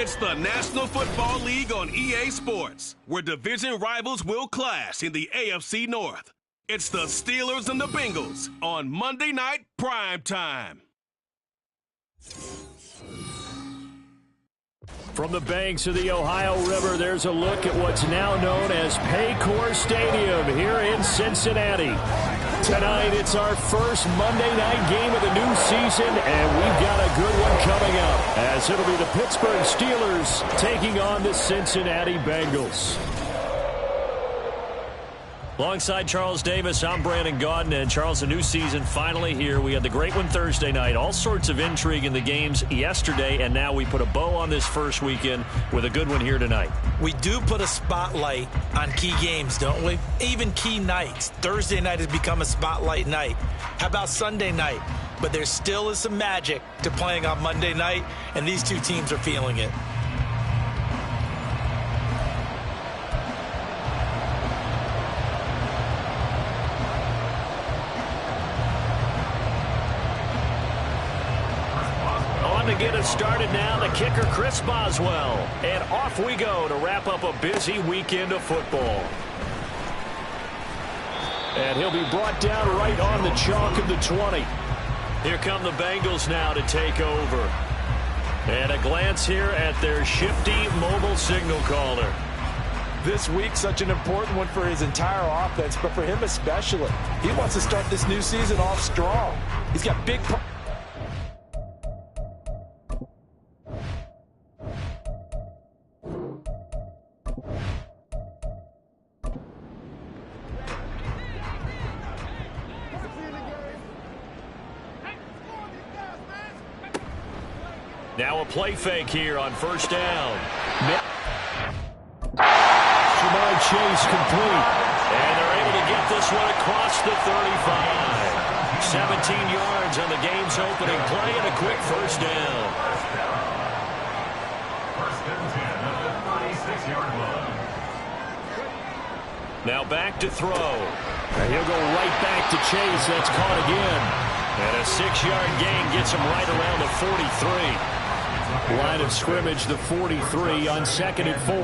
It's the National Football League on EA Sports, where division rivals will clash in the AFC North. It's the Steelers and the Bengals on Monday Night Prime Time. From the banks of the Ohio River, there's a look at what's now known as Paycor Stadium here in Cincinnati. Tonight, it's our first Monday night game of the new season, and we've got a good one coming up, as it'll be the Pittsburgh Steelers taking on the Cincinnati Bengals. Alongside Charles Davis, I'm Brandon Gaudin, and Charles, a new season finally here. We had the great one Thursday night, all sorts of intrigue in the games yesterday, and now we put a bow on this first weekend with a good one here tonight. We do put a spotlight on key games, don't we? Even key nights. Thursday night has become a spotlight night. How about Sunday night? But there still is some magic to playing on Monday night, and these two teams are feeling it. To get us started now, the kicker Chris Boswell. And off we go to wrap up a busy weekend of football. And he'll be brought down right on the chalk of the 20. Here come the Bengals now to take over. And a glance here at their shifty mobile signal caller. This week, such an important one for his entire offense, but for him especially. He wants to start this new season off strong. He's got big... Now a play fake here on first down. Jamar Chase complete. And they're able to get this one across the 35. 17 yards on the game's opening play and a quick first down. Now back to throw. And he'll go right back to Chase. That's caught again. And a 6-yard gain gets him right around the 43. Line of scrimmage, the 43 on 2nd and 4.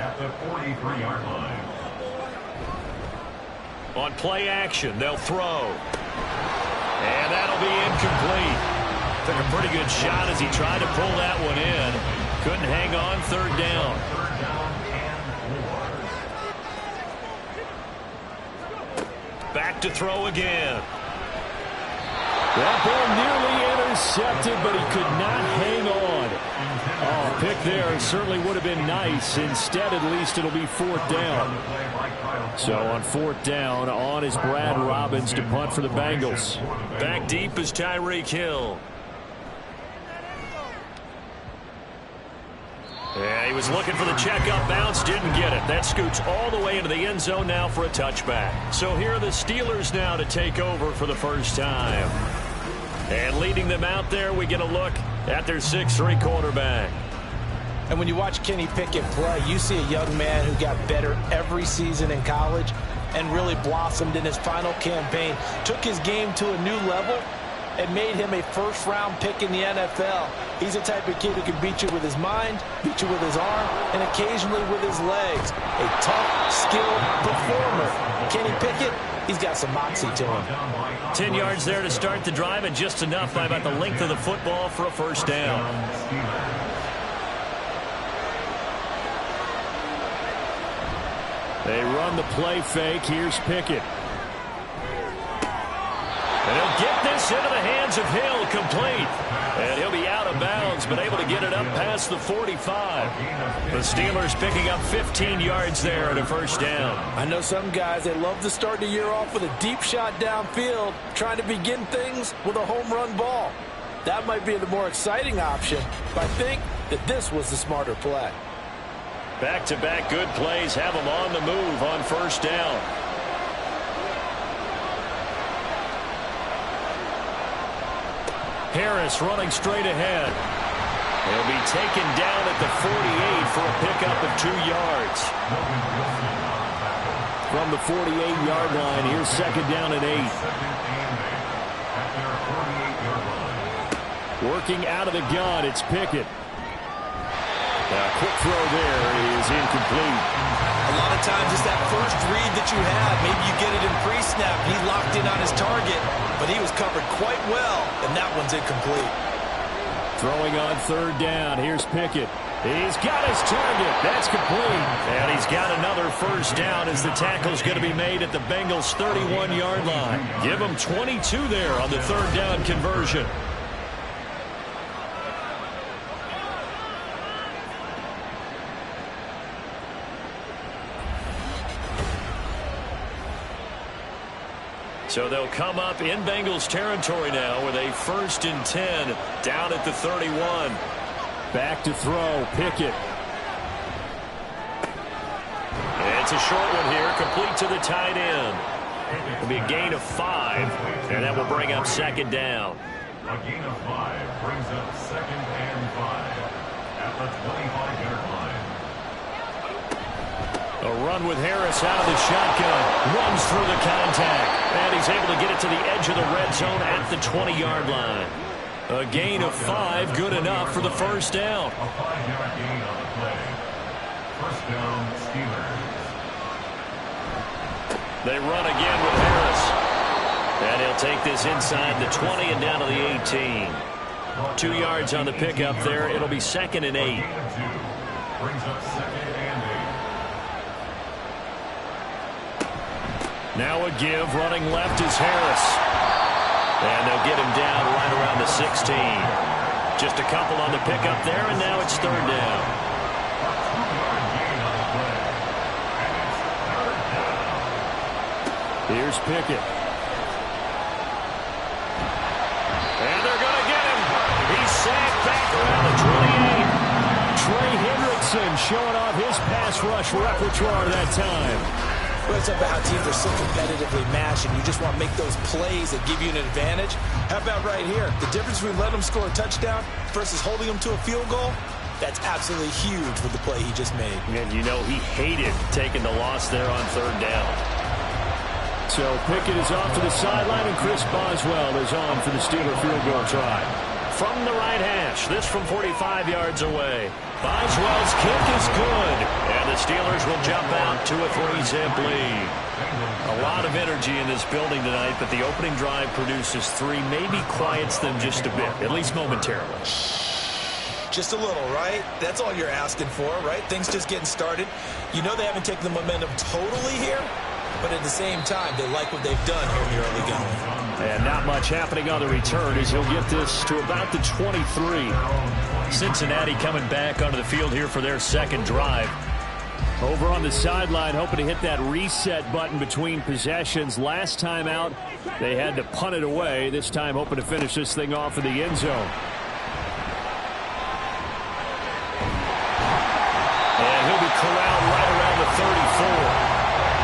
At the 43-yard line. On play action, they'll throw. And that'll be incomplete. Took a pretty good shot as he tried to pull that one in. Couldn't hang on, third down. Back to throw again. That ball nearly intercepted, but he could not hang on. Oh, pick there certainly would have been nice. Instead, at least it'll be 4th down. So on 4th down, on is Brad Robbins to punt for the Bengals. Back deep is Tyreek Hill. Yeah, he was looking for the checkup bounce, didn't get it. That scoots all the way into the end zone now for a touchback. So here are the Steelers now to take over for the first time. And leading them out there, we get a look at their 6'3" quarterback. And when you watch Kenny Pickett play, you see a young man who got better every season in college and really blossomed in his final campaign. Took his game to a new level and made him a first-round pick in the NFL. He's the type of kid who can beat you with his mind, beat you with his arm, and occasionally with his legs. A tough, skilled performer. Kenny Pickett, he's got some moxie to him. 10 yards there to start the drive, and just enough by about the length of the football for a first down. They run the play fake. Here's Pickett. And he'll get this into the hands of Hill, complete. And he'll be out of bounds, but able to get it up past the 45. The Steelers picking up 15 yards there at a first down. I know some guys, they love to start the year off with a deep shot downfield, trying to begin things with a home run ball. That might be the more exciting option, but I think that this was the smarter play. Back-to-back good plays have them on the move on first down. Harris running straight ahead. He'll be taken down at the 48 for a pickup of 2 yards. From the 48-yard line, here's 2nd down and 8. Working out of the gun, it's Pickett. Quick throw there is incomplete. A lot of times it's that first read that you have. Maybe you get it in pre-snap. He locked in on his target, but he was covered quite well, and that one's incomplete. Throwing on third down. Here's Pickett. He's got his target. That's complete. And he's got another first down as the tackle's going to be made at the Bengals' 31-yard line. Give him 22 there on the third down conversion. So they'll come up in Bengals territory now with a 1st and 10 down at the 31. Back to throw, Pickett. It's a short one here, complete to the tight end. It'll be a gain of 5, and that will bring up 2nd down. A gain of 5 brings up 2nd and 5 at the 25-yard line. A run with Harris out of the shotgun. Runs through the contact. And he's able to get it to the edge of the red zone at the 20-yard line. A gain of 5, good enough for the first down. A 5-yard gain on the play. First down, Steelers. They run again with Harris. And he'll take this inside the 20 and down to the 18. 2 yards on the pickup there. It'll be 2nd and 8. Gain of 2 brings up 2nd and 8. Now a give, running left is Harris. And they'll get him down right around the 16. Just a couple on the pickup there, and now it's 3rd down. Here's Pickett. And they're going to get him. He's sacked back around the 28. Trey Hendrickson showing off his pass rush repertoire that time. Well, it's about how teams are so competitively matched, and you just want to make those plays that give you an advantage. How about right here? The difference between letting them score a touchdown versus holding them to a field goal, that's absolutely huge with the play he just made. And you know he hated taking the loss there on 3rd down. So Pickett is off to the sideline, and Chris Boswell is on for the Steeler field goal try. From the right hash, this from 45 yards away. Boswell's kick is good. And the Steelers will jump out to a 3-zip lead. A lot of energy in this building tonight, but the opening drive produces 3, maybe quiets them just a bit, at least momentarily. Just a little, right? That's all you're asking for, right? Things just getting started. You know they haven't taken the momentum totally here, but at the same time, they like what they've done here in the early going. And not much happening on the return as he'll get this to about the 23. Cincinnati coming back onto the field here for their 2nd drive. Over on the sideline, hoping to hit that reset button between possessions. Last time out, they had to punt it away. This time, hoping to finish this thing off in the end zone. And he'll be corralled right around the 34.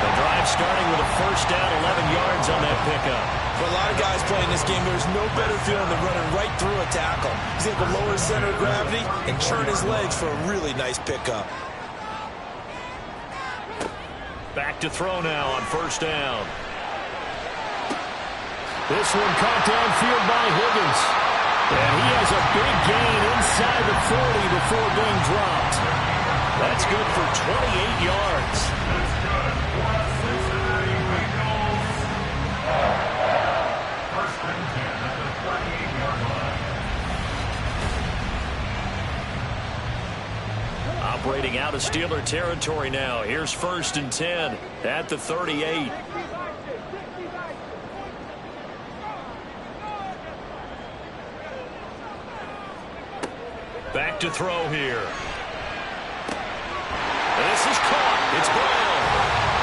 The drive starting with a first down, 11 yards on that pickup. For a lot of guys playing this game, there's no better feeling than running right through a tackle. He's able to lower his center of gravity and churn his legs for a really nice pickup. Back to throw now on first down. This one caught downfield by Higgins. And he has a big gain inside the 40 before being dropped. That's good for 28 yards. First and 10 at the 38-yard line. Operating out of Steeler territory now. Here's 1st and 10 at the 38. Back to throw here. This is caught. It's Brown.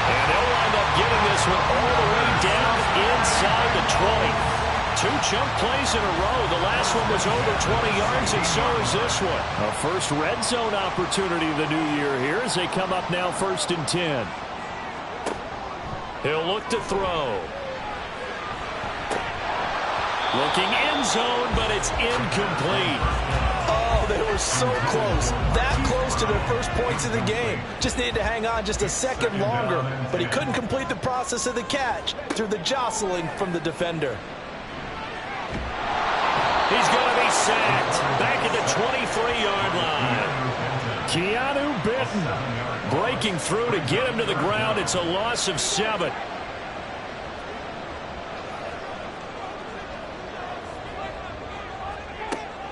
And they'll wind up getting this one all the way down inside the 20. 2 chunk plays in a row. The last one was over 20 yards, and so is this one. A first red zone opportunity of the new year here as they come up now 1st and 10. He'll look to throw. Looking end zone, but it's incomplete. Oh, they were so close. That close to their first points of the game. Just needed to hang on just a second longer, but he couldn't complete the process of the catch through the jostling from the defender. He's going to be sacked back at the 23-yard line. Keanu Benton breaking through to get him to the ground. It's a loss of 7.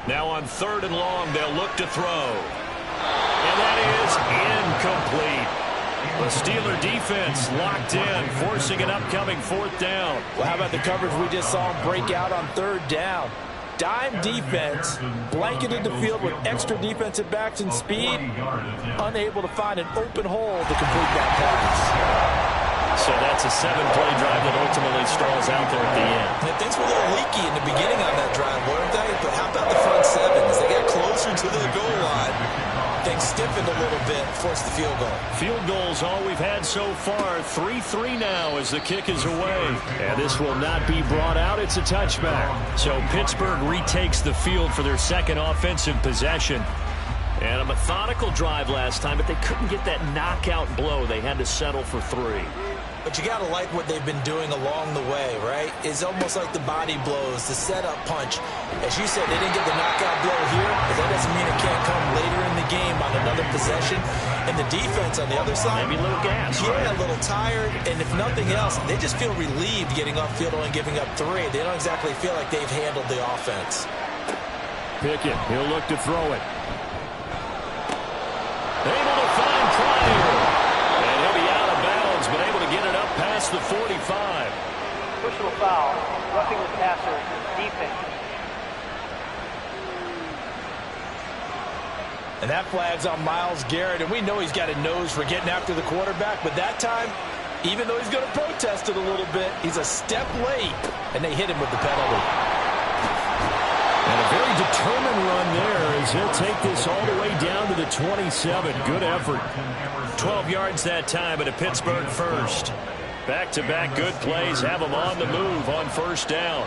Now on 3rd and long, they'll look to throw. And that is incomplete. The Steeler defense locked in, forcing an upcoming 4th down. Well, how about the coverage we just saw him break out on 3rd down? Dime defense, blanketed the field with extra defensive backs and speed, unable to find an open hole to complete that pass. So that's a 7-play drive that ultimately stalls out there at the end. And things were a little leaky in the beginning on that drive, weren't they? But how about the front 7? As they got closer to the goal line, things stiffened a little bit, forced the field goal. Field goals all we've had so far. 3-3 now as the kick is away. And this will not be brought out. It's a touchback. So Pittsburgh retakes the field for their 2nd offensive possession. And a methodical drive last time, but they couldn't get that knockout blow. They had to settle for 3. But you got to like what they've been doing along the way, right? It's almost like the body blows, the setup punch. As you said, they didn't get the knockout blow here, but that doesn't mean it can't come later in the game on another possession. And the defense on the other side, maybe a little gas, yeah, right? A little tired. And if nothing else, they just feel relieved getting off field and giving up 3. They don't exactly feel like they've handled the offense. Pickett, he'll look to throw it. Able to find Pryor. And he'll be out of bounds, but able to get it up past the 45. Personal foul, roughing the passer, defense. And that flag's on Myles Garrett, and we know he's got a nose for getting after the quarterback, but that time, even though he's going to protest it a little bit, he's a step late, and they hit him with the penalty. And a very determined run there as he'll take this all the way down to the 27. Good effort. 12 yards that time, and a Pittsburgh first. Back-to-back good plays have them on the move on 1st down.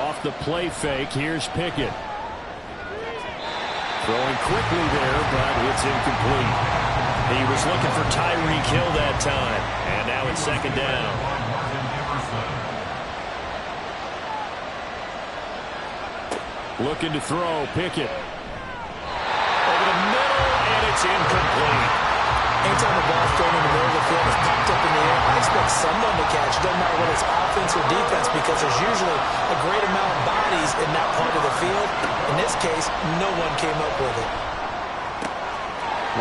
Off the play fake, here's Pickett. Throwing quickly there, but it's incomplete. He was looking for Tyreek Hill that time, and now it's 2nd down. Looking to throw, Pickett. Over the middle, and it's incomplete. Anytime the ball's thrown in the middle of the field, it's popped up in the air, I expect someone to catch. Doesn't matter whether it's offense or defense, because there's usually a great amount of bodies in that part of the field. In this case, no one came up with it.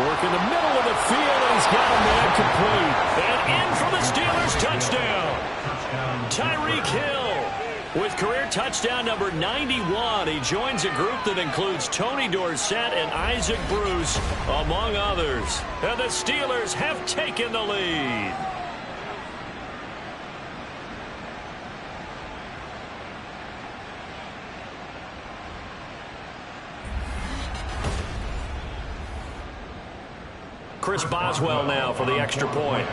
Work in the middle of the field, and he's got a man complete. And in for the Steelers touchdown. Tyreek Hill with career touchdown number 91. He joins a group that includes Tony Dorsett and Isaac Bruce, among others. And the Steelers have taken the lead. Chris Boswell now for the extra point.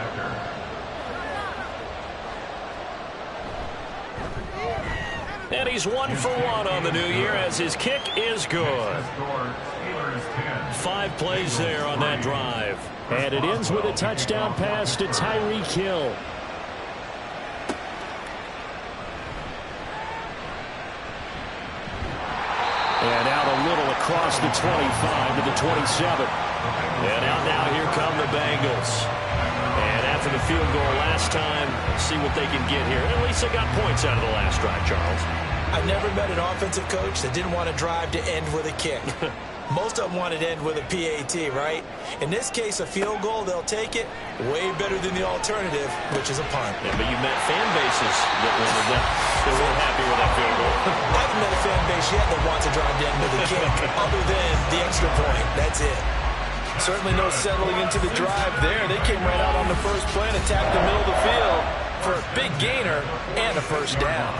And he's 1 for 1 on the new year as his kick is good. 5 plays there on that drive. And it ends with a touchdown pass to Tyreek Hill. And out a little across the 25 to the 27. And out now, here come the Bengals. And after the field goal last time, see what they can get here. At least they got points out of the last drive, Charles. I've never met an offensive coach that didn't want to drive to end with a kick. Most of them wanted to end with a PAT, right? In this case, a field goal, they'll take it. Way better than the alternative, which is a punt. Yeah, but you met fan bases that weren't happy with that field goal. I haven't met a fan base yet that wants to drive to end with a kick, other than the extra point. That's it. Certainly no settling into the drive there. They came right out on the first play and attacked the middle of the field for a big gainer and a first down.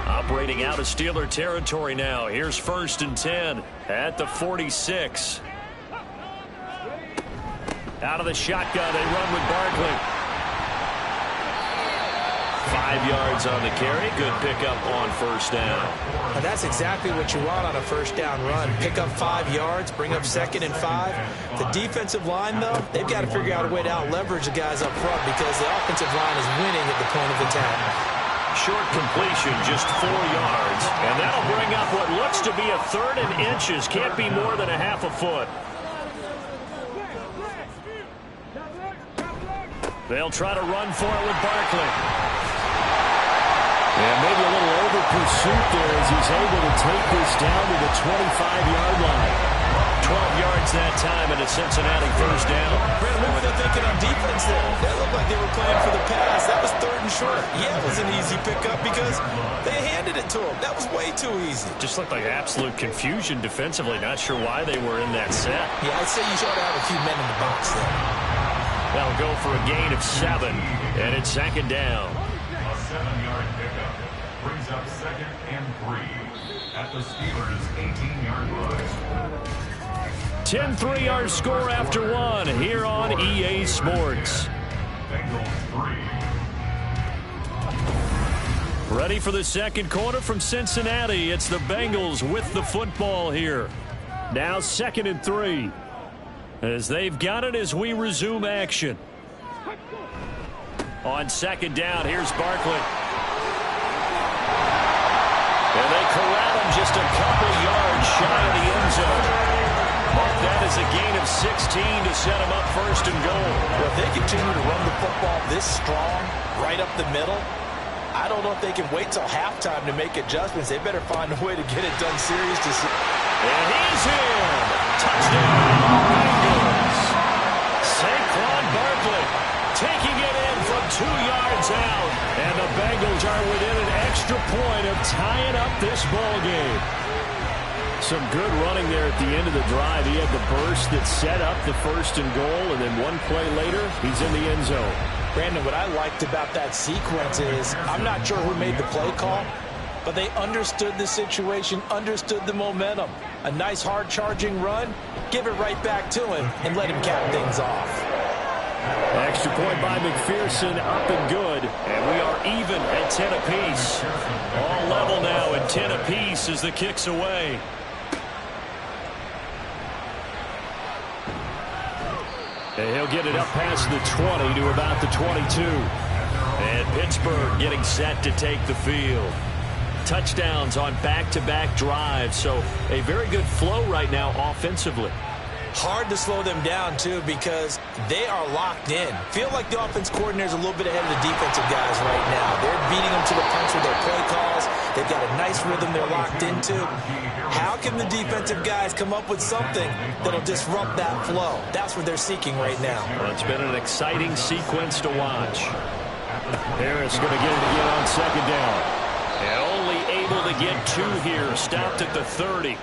Operating out of Steeler territory now. Here's 1st and 10 at the 46. Out of the shotgun, they run with Barkley. 5 5 yards on the carry. Good pickup on first down. And that's exactly what you want on a first down run. Pick up 5 yards, bring up 2nd and 5. The defensive line, though, they've got to figure out a way to out-leverage the guys up front because the offensive line is winning at the point of attack. Short completion, just 4 yards. And that'll bring up what looks to be a 3rd and inches. Can't be more than a half a foot. They'll try to run for it with Barkley. And maybe a little over-pursuit there as he's able to take this down to the 25-yard line. 12 yards that time and a Cincinnati first down. Brandon, what were they thinking on defense there? That looked like they were playing for the pass. That was 3rd and short. Yeah, it was an easy pickup because they handed it to him. That was way too easy. Just looked like absolute confusion defensively. Not sure why they were in that set. Yeah, I'd say you should have a few men in the box there. They'll go for a gain of 7, and it's 2nd down. A 7-yard pickup brings up 2nd and 3 at the Steelers' 18-yard line. 10-3 our score after 1 here on EA Sports. Bengals 3. Ready for the second quarter from Cincinnati. It's the Bengals with the football here. Now 2nd and 3. As they've got it as we resume action. On 2nd down, here's Barkley. And they corral him just a couple yards shy of the end zone. Mark that as a gain of 16 to set him up 1st and goal. Well, if they continue to run the football this strong, right up the middle, I don't know if they can wait till halftime to make adjustments. They better find a way to get it done serious. And he's in. Touchdown, Bengals. Saquon Barkley taking it in from 2 yards out. And the Bengals are within an extra point of tying up this ball game. Some good running there at the end of the drive. He had the burst that set up the 1st and goal, and then one play later, he's in the end zone. Brandon, what I liked about that sequence is I'm not sure who made the play call, but they understood the situation, understood the momentum. A nice hard-charging run, give it right back to him, and let him cap things off. Extra point by McPherson, up and good. And we are even at 10 apiece. All level now at 10 apiece as the kick's away. And he'll get it up past the 20 to about the 22. And Pittsburgh getting set to take the field. Touchdowns on back-to-back drives. So a very good flow right now offensively. Hard to slow them down, too, because they are locked in. Feel like the offense coordinator's a little bit ahead of the defensive guys right now. They're beating them to the punch with their play calls. They've got a nice rhythm they're locked into. How can the defensive guys come up with something that'll disrupt that flow? That's what they're seeking right now. Well, it's been an exciting sequence to watch. Harris going to get it again on 2nd down. And only able to get 2 here. Stopped at the 30.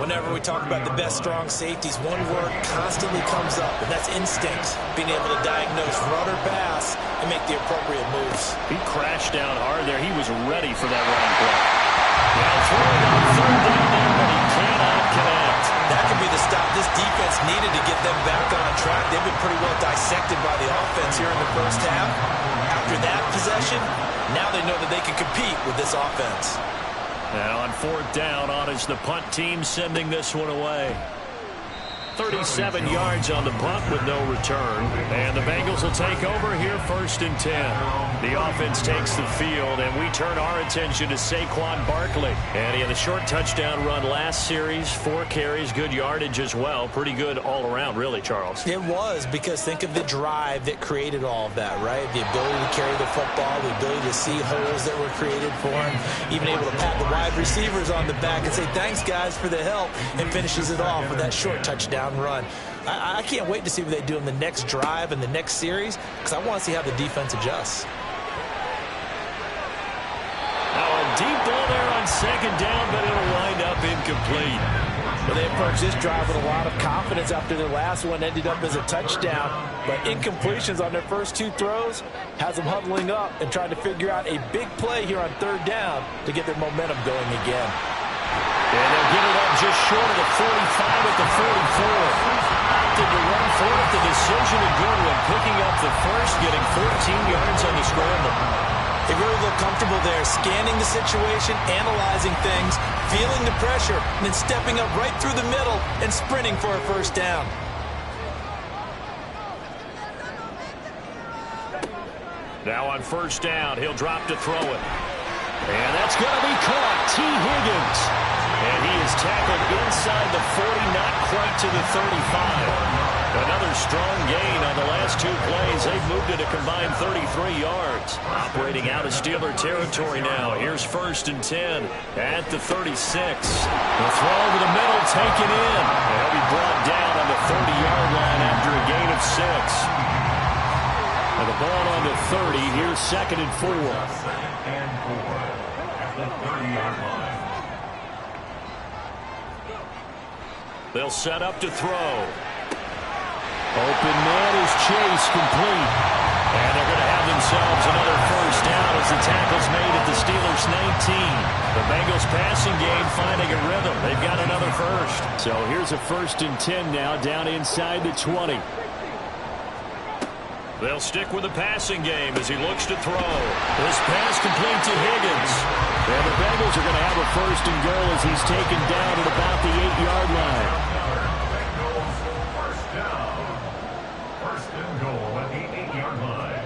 Whenever we talk about the best strong safeties, one word constantly comes up, and that's instinct. Being able to diagnose run or pass and make the appropriate moves. He crashed down hard there. He was ready for that running play. Now throwing on 3rd down there, but he cannot connect. That could be the stop this defense needed to get them back on track. They've been pretty well dissected by the offense here in the first half. After that possession, now they know that they can compete with this offense. Now on 4th down, on is the punt team sending this one away. 37 yards on the punt with no return. And the Bengals will take over here 1st and 10. The offense takes the field, and we turn our attention to Saquon Barkley. And he had a short touchdown run last series, 4 carries, good yardage as well. Pretty good all around, really, Charles. It was, because think of the drive that created all of that, right? The ability to carry the football, the ability to see holes that were created for him, even able to pat the wide receivers on the back and say, thanks, guys, for the help, and finishes it off with that short touchdown run. I can't wait to see what they do in the next drive and the next series, because I want to see how the defense adjusts. Now a deep ball there on 2nd down, but it'll wind up incomplete. Well, they approached this drive with a lot of confidence after their last one ended up as a touchdown. But incompletions on their first 2 throws has them huddling up and trying to figure out a big play here on 3rd down to get their momentum going again. And they'll get it up just short of the 45 at the 44. Opted to run for it. The decision a good one. Picking up the first, getting 14 yards on the scramble. They really look comfortable there, scanning the situation, analyzing things, feeling the pressure, and then stepping up right through the middle and sprinting for a first down. Now on first down, he'll drop to throw it. And that's going to be caught. T. Higgins. And he is tackled inside the 40, not quite to the 35. Another strong gain on the last two plays. They've moved it a combined 33 yards. Operating out of Steeler territory now. Here's first and 10 at the 36. The throw over the middle taken in. And he'll be brought down on the 30-yard line after a gain of 6. And the ball on to 30. Here's second and 4. Second and 4 at the 30-yard line. They'll set up to throw. Open man is Chase, complete. And they're going to have themselves another first down as the tackle's made at the Steelers' 19. The Bengals passing game finding a rhythm. They've got another first. So here's a first and 10 now, down inside the 20. They'll stick with the passing game as he looks to throw. This pass complete to Higgins. And the Bengals are going to have a first and goal as he's taken down at about the 8-yard line. Bengals first down. First and goal at the 8-yard line.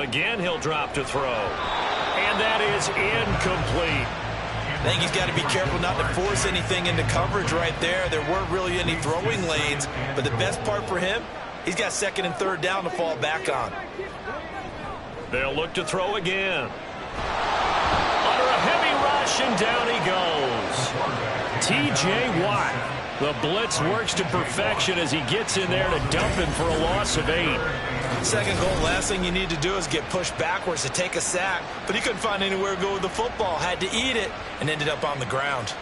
Again, he'll drop to throw. And that is incomplete. I think he's got to be careful not to force anything into coverage right there. There weren't really any throwing lanes, but the best part for him, he's got second and third down to fall back on. They'll look to throw again. Under a heavy rush, and down he goes. T.J. Watt. The blitz works to perfection as he gets in there to dump him for a loss of 8. Second goal, last thing you need to do is get pushed backwards to take a sack. But he couldn't find anywhere to go with the football. Had to eat it and ended up on the ground.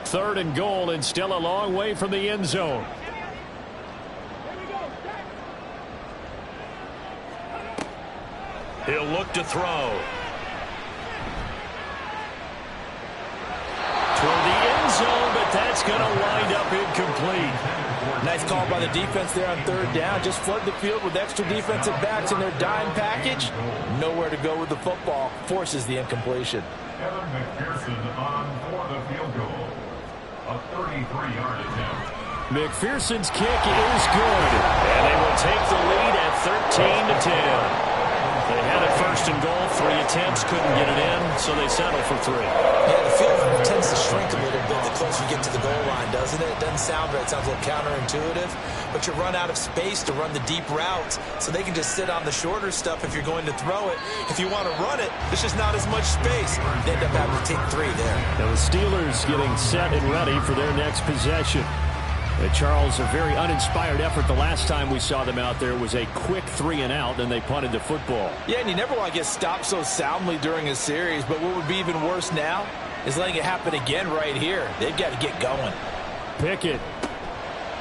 Third and goal, and still a long way from the end zone. He'll look to throw. Toward the end zone, but that's going to wind up incomplete. Nice call by the defense there on third down. Just flood the field with extra defensive backs in their dime package. Nowhere to go with the football. Forces the incompletion. Evan McPherson on for the field goal. A 33-yard attempt. McPherson's kick is good. And they will take the lead at 13-10. They had it first and goal, 3 attempts, couldn't get it in, so they settle for 3. Yeah, the field tends to shrink a little bit the closer you get to the goal line, doesn't it? It doesn't sound right. It sounds a little counterintuitive, but you run out of space to run the deep routes, so they can just sit on the shorter stuff if you're going to throw it. If you want to run it, there's just not as much space. They end up having to take 3 there. Now the Steelers getting set and ready for their next possession. Charles, a very uninspired effort. The last time we saw them out there was a quick 3 and out, and they punted the football. Yeah, and you never want to get stopped so soundly during a series, but what would be even worse now is letting it happen again right here. They've got to get going. Pickett.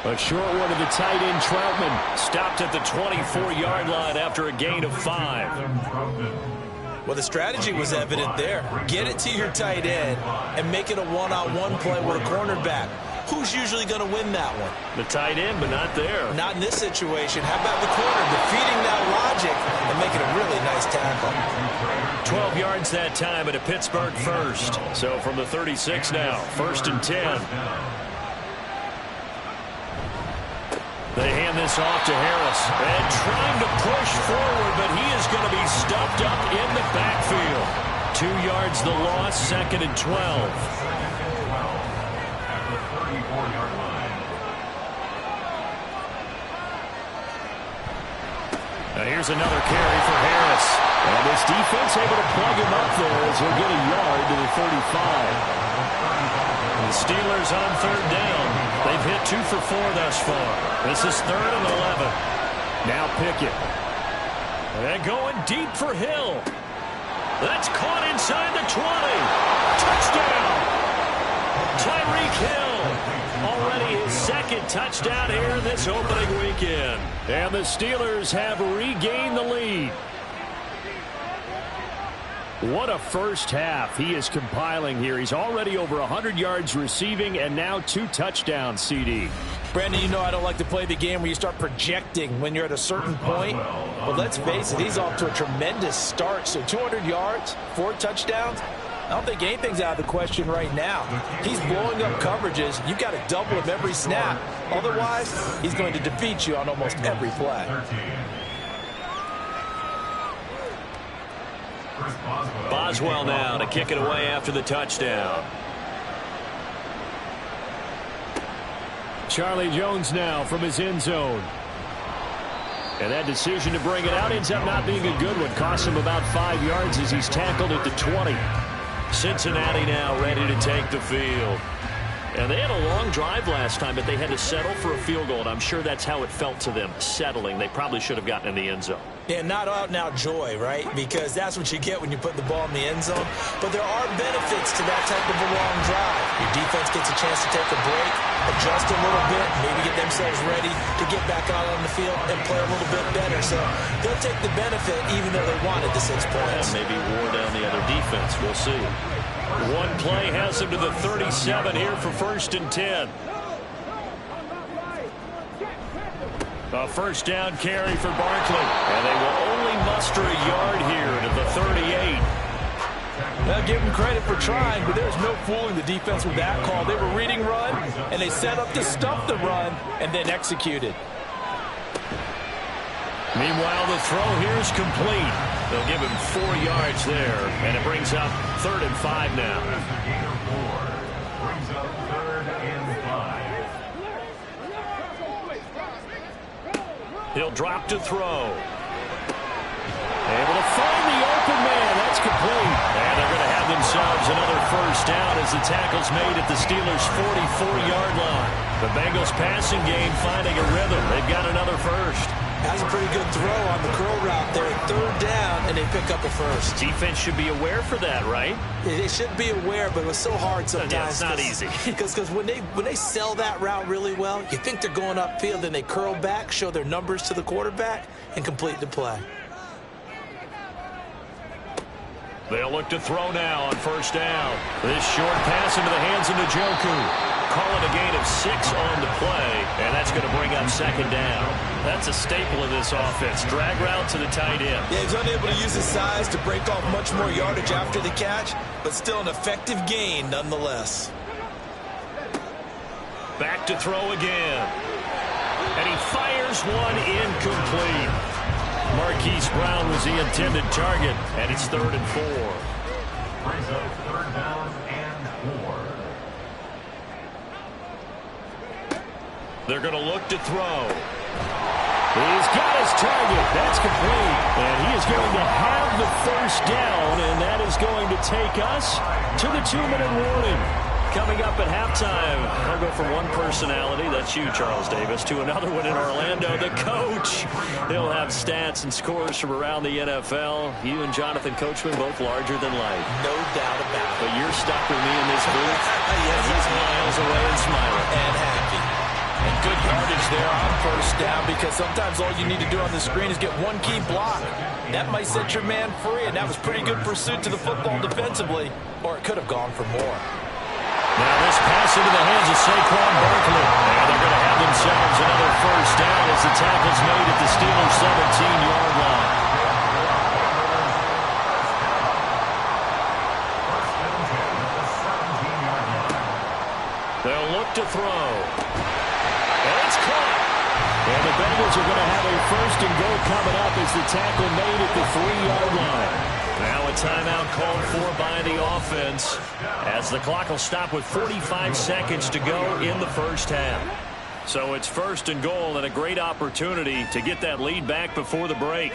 A short one to the tight end, Troutman. Stopped at the 24-yard line after a gain of 5. Well, the strategy was evident there. Get it to your tight end and make it a one-on-one play with a cornerback. Who's usually going to win that one? The tight end, but not there. Not in this situation. How about the corner defeating that logic and making a really nice tackle? 12 yards that time at a Pittsburgh first. So from the 36 now, first and 10. They hand this off to Harris. And trying to push forward, but he is going to be stuffed up in the backfield. 2 yards the loss, second and 12. Now here's another carry for Harris. And this defense able to plug him up there as he'll get a yard to the 35. The Steelers on third down. They've hit 2 for 4 thus far. This is third and 11. Now Pickett. And going deep for Hill. That's caught inside the 20. Touchdown. Tyreek Hill. Already his second touchdown here in this opening weekend. And the Steelers have regained the lead. What a first half he is compiling here. He's already over 100 yards receiving and now 2 touchdowns, CD. Brandon, you know I don't like to play the game where you start projecting when you're at a certain point. But let's face it, he's off to a tremendous start. So 200 yards, 4 touchdowns. I don't think anything's out of the question right now. He's blowing up coverages. You've got to double him every snap. Otherwise, he's going to defeat you on almost every play. Boswell now to kick it away after the touchdown. Charlie Jones now from his end zone. And that decision to bring it out ends up not being a good one. Costs him about 5 yards as he's tackled at the 20. Cincinnati now ready to take the field. And they had a long drive last time, but they had to settle for a field goal, and I'm sure that's how it felt to them, settling. They probably should have gotten in the end zone. Yeah, not out-and-out joy, right? Because that's what you get when you put the ball in the end zone. But there are benefits to that type of a long drive. Your defense gets a chance to take a break, adjust a little bit, maybe get themselves ready to get back out on the field and play a little bit better. So they'll take the benefit even though they wanted the 6 points. And maybe wore down the other defense. We'll see. One play has him to the 37 here for 1st and 10. A first down carry for Barkley. And they will only muster a yard here to the 38. I'll give them credit for trying, but there's no fooling the defense with that call. They were reading run, and they set up to stuff the run, and then executed. Meanwhile, the throw here is complete. They'll give him 4 yards there, and it brings up 3rd and 5 now. Brings up 3rd and 5. He'll drop to throw. Able to find the open man. That's complete. And they're going to have themselves another first down as the tackle's made at the Steelers' 44-yard line. The Bengals passing game finding a rhythm. They've got another first. That's a pretty good throw on the curl route there. 3rd down, and they pick up a first. Defense should be aware for that, right? They should be aware, but it was so hard sometimes. Yeah, it's not easy. Because when they sell that route really well, you think they're going upfield, then they curl back, show their numbers to the quarterback, and complete the play. They'll look to throw now on 1st down. This short pass into the hands of Njoku. Call it a gain of 6 on the play, and that's going to bring up 2nd down. That's a staple of this offense. Drag route to the tight end. Yeah, he's unable to use his size to break off much more yardage after the catch, but still an effective gain nonetheless. Back to throw again. And he fires one incomplete. Marquise Brown was the intended target, and it's 3rd and 4. Brings up 3rd down and 4. They're going to look to throw. He's got his target. That's complete. And he is going to have the first down, and that is going to take us to the 2-minute warning. Coming up at halftime, I'll go from one personality, that's you, Charles Davis, to another one in Orlando, the coach. He'll have stats and scores from around the NFL. You and Jonathan Coachman, both larger than life. No doubt about it. But you're stuck with me in this booth. Yes, he's miles away and smiling. And happy. And good yardage there on 1st down, because sometimes all you need to do on the screen is get one key block. That might set your man free, and that was pretty good pursuit to the football defensively, or it could have gone for more. Now this pass into the hands of Saquon Barkley. And they're going to have themselves another first down as the tackle's made at the Steelers' 17-yard line. They'll look to throw. And it's caught. And the Bengals are going to have a 1st and goal coming up as the tackle made at the 3-yard line. Now a timeout called for by the offense as the clock will stop with 45 seconds to go in the first half. So it's 1st and goal and a great opportunity to get that lead back before the break.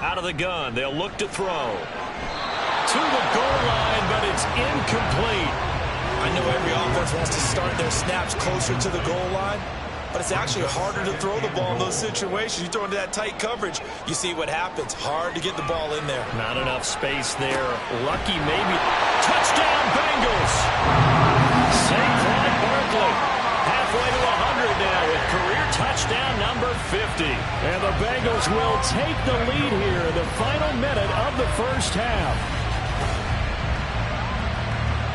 Out of the gun, they'll look to throw. To the goal line, but it's incomplete. I know every offense wants to start their snaps closer to the goal line, but it's actually harder to throw the ball in those situations. You throw into that tight coverage, you see what happens. Hard to get the ball in there. Not enough space there. Lucky maybe. Touchdown, Bengals! Saquon Barkley halfway to 100 now with career touchdown number the 50. And the Bengals will take the lead here in the final minute of the first half.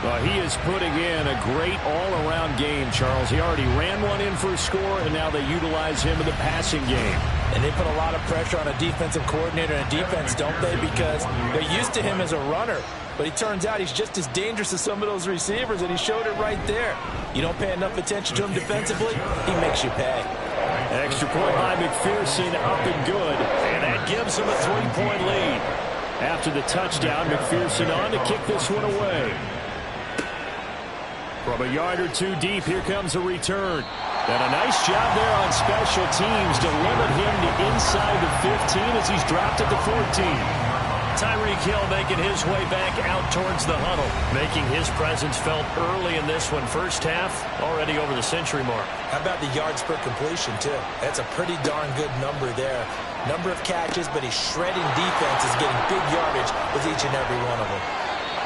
Well, he is putting in a great all-around game, Charles. He already ran one in for a score, and now they utilize him in the passing game. And they put a lot of pressure on a defensive coordinator and defense, don't they? Because they're used to him as a runner. But it turns out he's just as dangerous as some of those receivers, and he showed it right there. You don't pay enough attention to him defensively, he makes you pay. Extra point by McPherson, up and good. And that gives him a 3-point lead. After the touchdown, McPherson on to kick this one away. From a yard or two deep, here comes a return. And a nice job there on special teams to limit him to inside the 15 as he's dropped at the 14. Tyreek Hill making his way back out towards the huddle, making his presence felt early in this one. First half, already over the century mark. How about the yards per completion, too? That's a pretty darn good number there. Number of catches, but he's shredding defenses, getting big yardage with each and every one of them.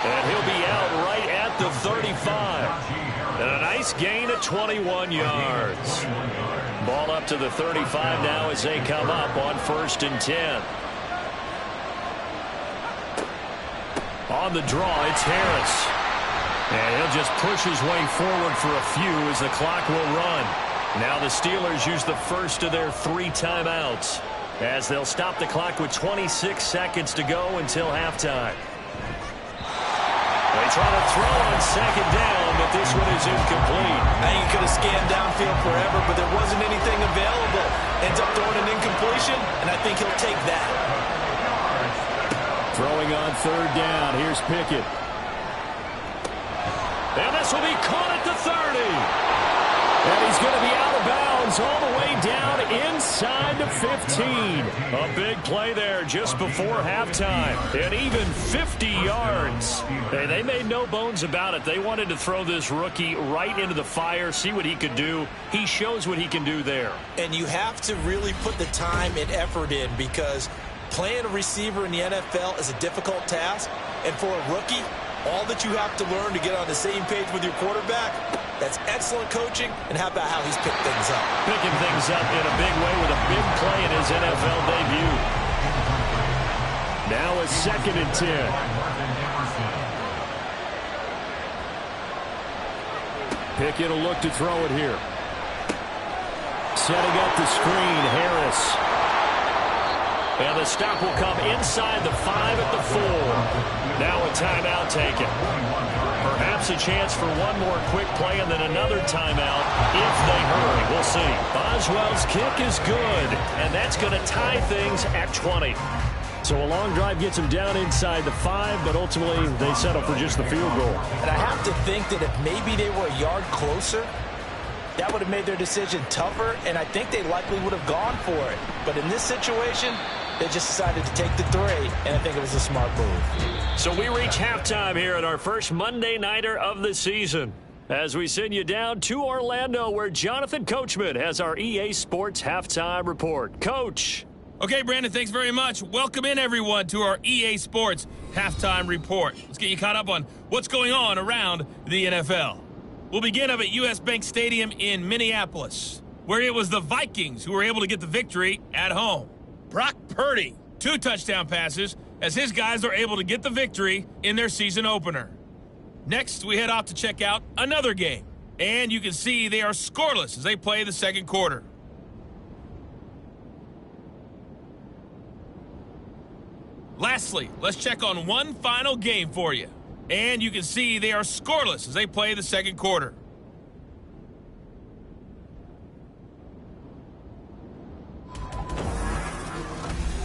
And he'll be out right at the 35. And a nice gain of 21 yards. Ball up to the 35 now as they come up on 1st and 10. On the draw, it's Harris. And he'll just push his way forward for a few as the clock will run. Now the Steelers use the first of their 3 timeouts as they'll stop the clock with 26 seconds to go until halftime. They try to throw on 2nd down, but this one is incomplete. I think he could have scanned downfield forever, but there wasn't anything available. Ends up throwing an incompletion, and I think he'll take that. Throwing on 3rd down. Here's Pickett. And this will be caught at the 30. And he's going to be out of bounds all the way down inside the 15. A big play there just before halftime. And even 50 yards. Hey, they made no bones about it. They wanted to throw this rookie right into the fire, see what he could do. He shows what he can do there. And you have to really put the time and effort in because playing a receiver in the NFL is a difficult task. And for a rookie, all that you have to learn to get on the same page with your quarterback, that's excellent coaching. And how about how he's picked things up? Picking things up in a big way with a big play in his NFL debut. Now a 2nd and 10. Pickett will look to throw it here. Setting up the screen, Harris. And the stop will come inside the 5 at the 4. Now a timeout taken. Perhaps a chance for one more quick play and then another timeout if they hurry. We'll see. Boswell's kick is good, and that's going to tie things at 20. So a long drive gets them down inside the 5, but ultimately they settle for just the field goal. And I have to think that if maybe they were a yard closer, that would have made their decision tougher, and I think they likely would have gone for it. But in this situation, they just decided to take the 3, and I think it was a smart move. So we reach halftime here at our first Monday Nighter of the season as we send you down to Orlando where Jonathan Coachman has our EA Sports Halftime Report. Coach. Okay, Brandon, thanks very much. Welcome in, everyone, to our EA Sports Halftime Report. Let's get you caught up on what's going on around the NFL. We'll begin up at U.S. Bank Stadium in Minneapolis, where it was the Vikings who were able to get the victory at home. Brock Purdy, 2 touchdown passes as his guys are able to get the victory in their season opener. Next, we head off to check out another game. And you can see they are scoreless as they play the 2nd quarter. Lastly, let's check on one final game for you. And you can see they are scoreless as they play the 2nd quarter.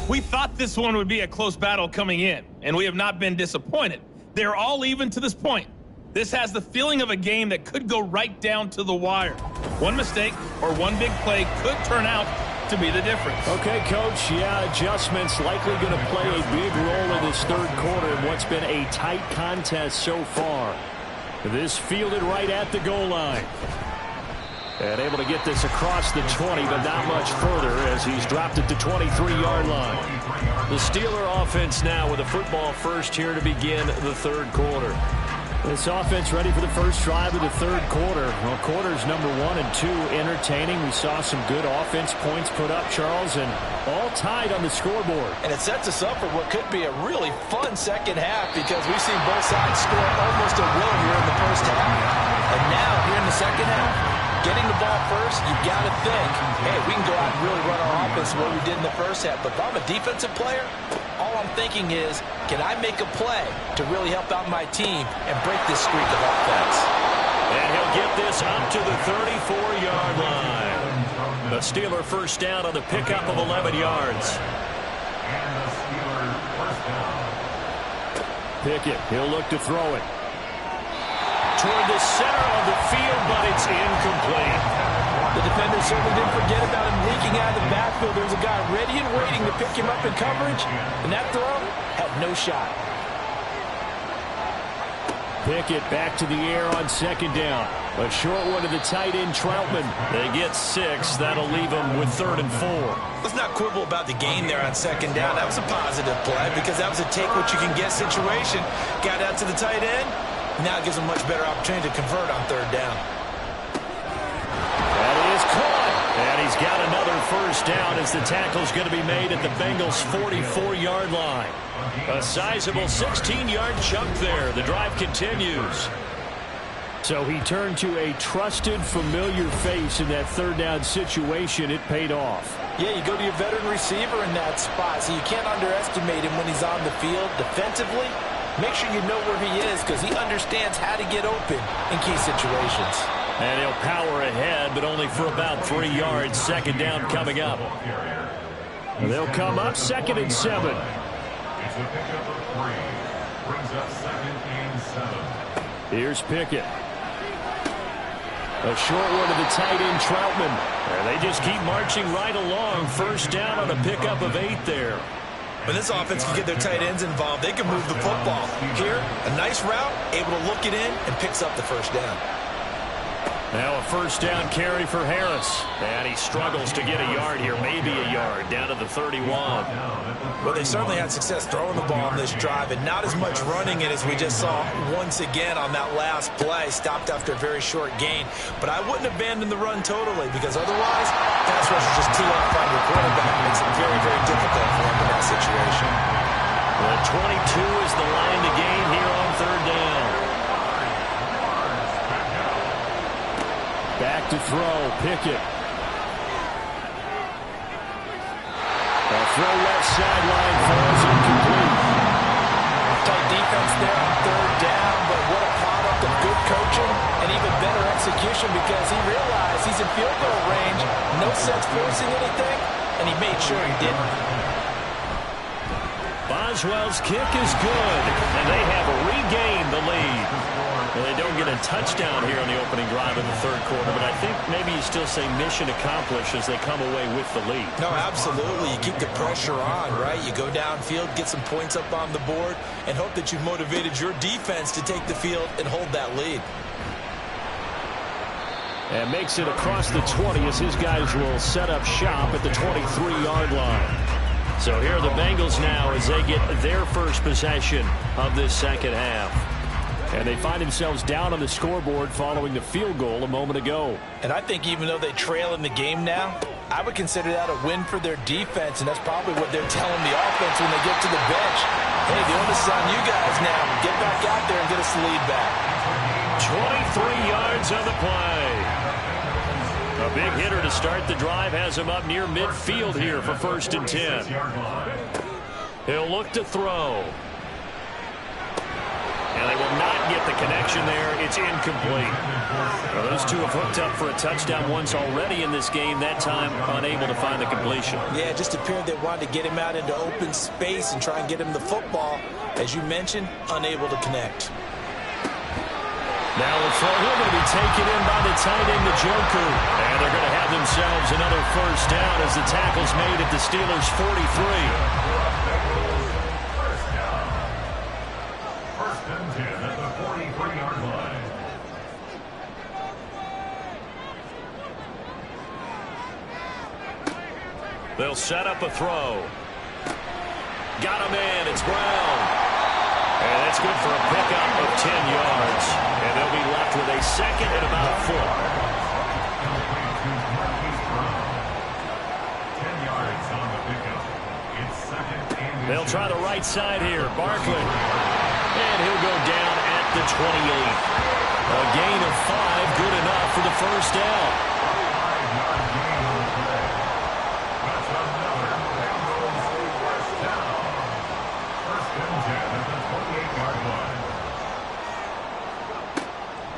We thought this one would be a close battle coming in, and we have not been disappointed. They're all even to this point. This has the feeling of a game that could go right down to the wire. One mistake or one big play could turn out to be the difference. Okay, Coach, adjustments likely going to play a big role in this 3rd quarter in what's been a tight contest so far. This fielded right at the goal line. And able to get this across the 20, but not much further as he's dropped it to 23-yard line. The Steeler offense now with a football first here to begin the 3rd quarter. This offense ready for the first drive of the third quarter. Well, quarters number 1 and 2 entertaining. We saw some good offense points put up, Charles, and all tied on the scoreboard. And it sets us up for what could be a really fun second half because we've seen both sides score almost at will here in the first half. And now, here in the second half, getting the ball first, you've got to think, hey, we can go out and really run our offense the way we did in the first half. But if I'm a defensive player, all I'm thinking is, can I make a play to really help out my team and break this streak of offense? And he'll get this up to the 34-yard line. A Steeler first down on the pickup of 11 yards. And the Steelers first down. Pickett, he'll look to throw it. Toward the center of the field, but it's incomplete. The defender certainly didn't forget about him leaking out of the backfield. There's a guy ready and waiting to pick him up in coverage, and that throw had no shot. Pickett back to the air on second down. A short one to the tight end, Troutman. They get 6. That'll leave them with 3rd and 4. Let's not quibble about the gain there on second down. That was a positive play because that was a take-what-you-can-get situation. Got out to the tight end. Now it gives them a much better opportunity to convert on third down. That is caught. And he's got another first down as the tackle's going to be made at the Bengals' 44-yard line. A sizable 16-yard chunk there. The drive continues. So he turned to a trusted, familiar face in that third down situation. It paid off. Yeah, you go to your veteran receiver in that spot, so you can't underestimate him when he's on the field defensively. Make sure you know where he is because he understands how to get open in key situations. And he'll power ahead, but only for about 3 yards. Second down coming up. They'll come up 2nd and 7. It's a pickup of 3. Brings up 2nd and 7. Here's Pickett. A short one to the tight end, Troutman. And they just keep marching right along. First down on a pickup of 8 there. When this offense can get their tight ends involved, they can move the football. Here, a nice route, able to look it in, and picks up the first down. Now a first down carry for Harris. And he struggles to get a yard here, maybe a yard, down to the 31. Well, they certainly had success throwing the ball on this drive, and not as much running it as we just saw once again on that last play. Stopped after a very short gain. But I wouldn't abandon the run totally, because otherwise, pass rush is just too off on your quarterback. It makes it very, very difficult for him in that situation. The 22 is the line to gain here on third down. Back to throw, Pickett. A throw left sideline falls incomplete. Tight defense there on third down, but what a product of good coaching and even better execution because he realized he's in field goal range. No sense forcing anything, and he made sure he didn't. Boswell's kick is good, and they have regained the lead. Well, they don't get a touchdown here on the opening drive of the third quarter, but I think maybe you still say mission accomplished as they come away with the lead. No, absolutely. You keep the pressure on, right? You go downfield, get some points up on the board, and hope that you've motivated your defense to take the field and hold that lead. And makes it across the 20 as his guys will set up shop at the 23-yard line. So here are the Bengals now as they get their first possession of this second half. And they find themselves down on the scoreboard following the field goal a moment ago. And I think even though they trail in the game now, I would consider that a win for their defense, and that's probably what they're telling the offense when they get to the bench. Hey, the onus is on you guys now. Get back out there and get us the lead back. 23 yards on the play. A big hitter to start the drive has him up near midfield here for 1st and 10. He'll look to throw. And they will not get the connection there. It's incomplete. Well, those two have hooked up for a touchdown once already in this game. That time unable to find the completion. Yeah, it just appeared they wanted to get him out into open space and try and get him the football. As you mentioned, unable to connect. Now the throw here going to be taken in by the tight end, Njoku. And they're going to have themselves another first down as the tackle's made at the Steelers' 43. First and 10 at the 43-yard line. They'll set up a throw. Got him in. It's Brown. And That's good for a pickup of 10 yards. And they'll be left with a second and about 4. 10 yards on the pickup. It's second and They'll try the right side here. Barkley. And he'll go down at the 28. A gain of 5, good enough for the first down. 5-yard gain on the play. That's another Bengals first down. First and 10 at the 28-yard line.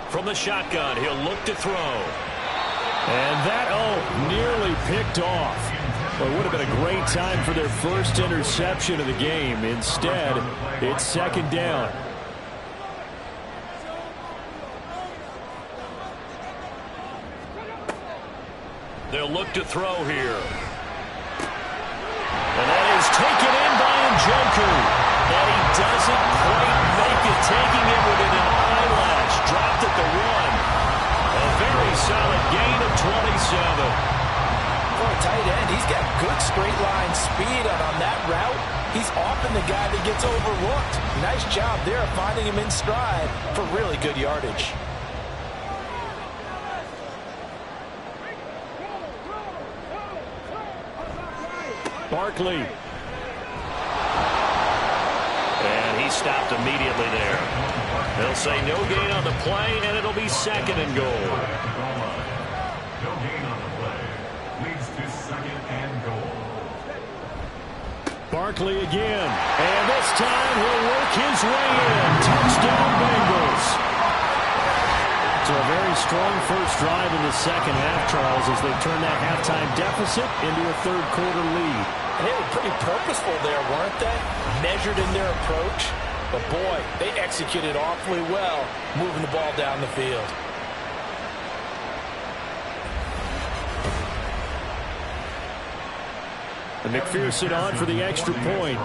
From the shotgun, he'll look to throw. And that, nearly picked off. Well, it would have been a great time for their first interception of the game. Instead, it's second down. They'll look to throw here. And that is taken in by Njoku. And he doesn't quite make it, taking it within an eyelash. Dropped at the 1. A very solid gain of 27. For a tight end, he's got good straight line speed, and on that route, he's often the guy that gets overlooked. Nice job there finding him in stride for really good yardage. Barkley. And he stopped immediately there. They'll say no gain on the play, and it'll be second and goal. No gain on the play. Leads to second and goal. Barkley again. And this time he'll work his way in. Touchdown Bengals. So a very strong first drive in the second half, Charles, as they turn that halftime deficit into a third-quarter lead. And they were pretty purposeful there, weren't they? Measured in their approach. But, boy, they executed awfully well moving the ball down the field. And McPherson on for the extra point.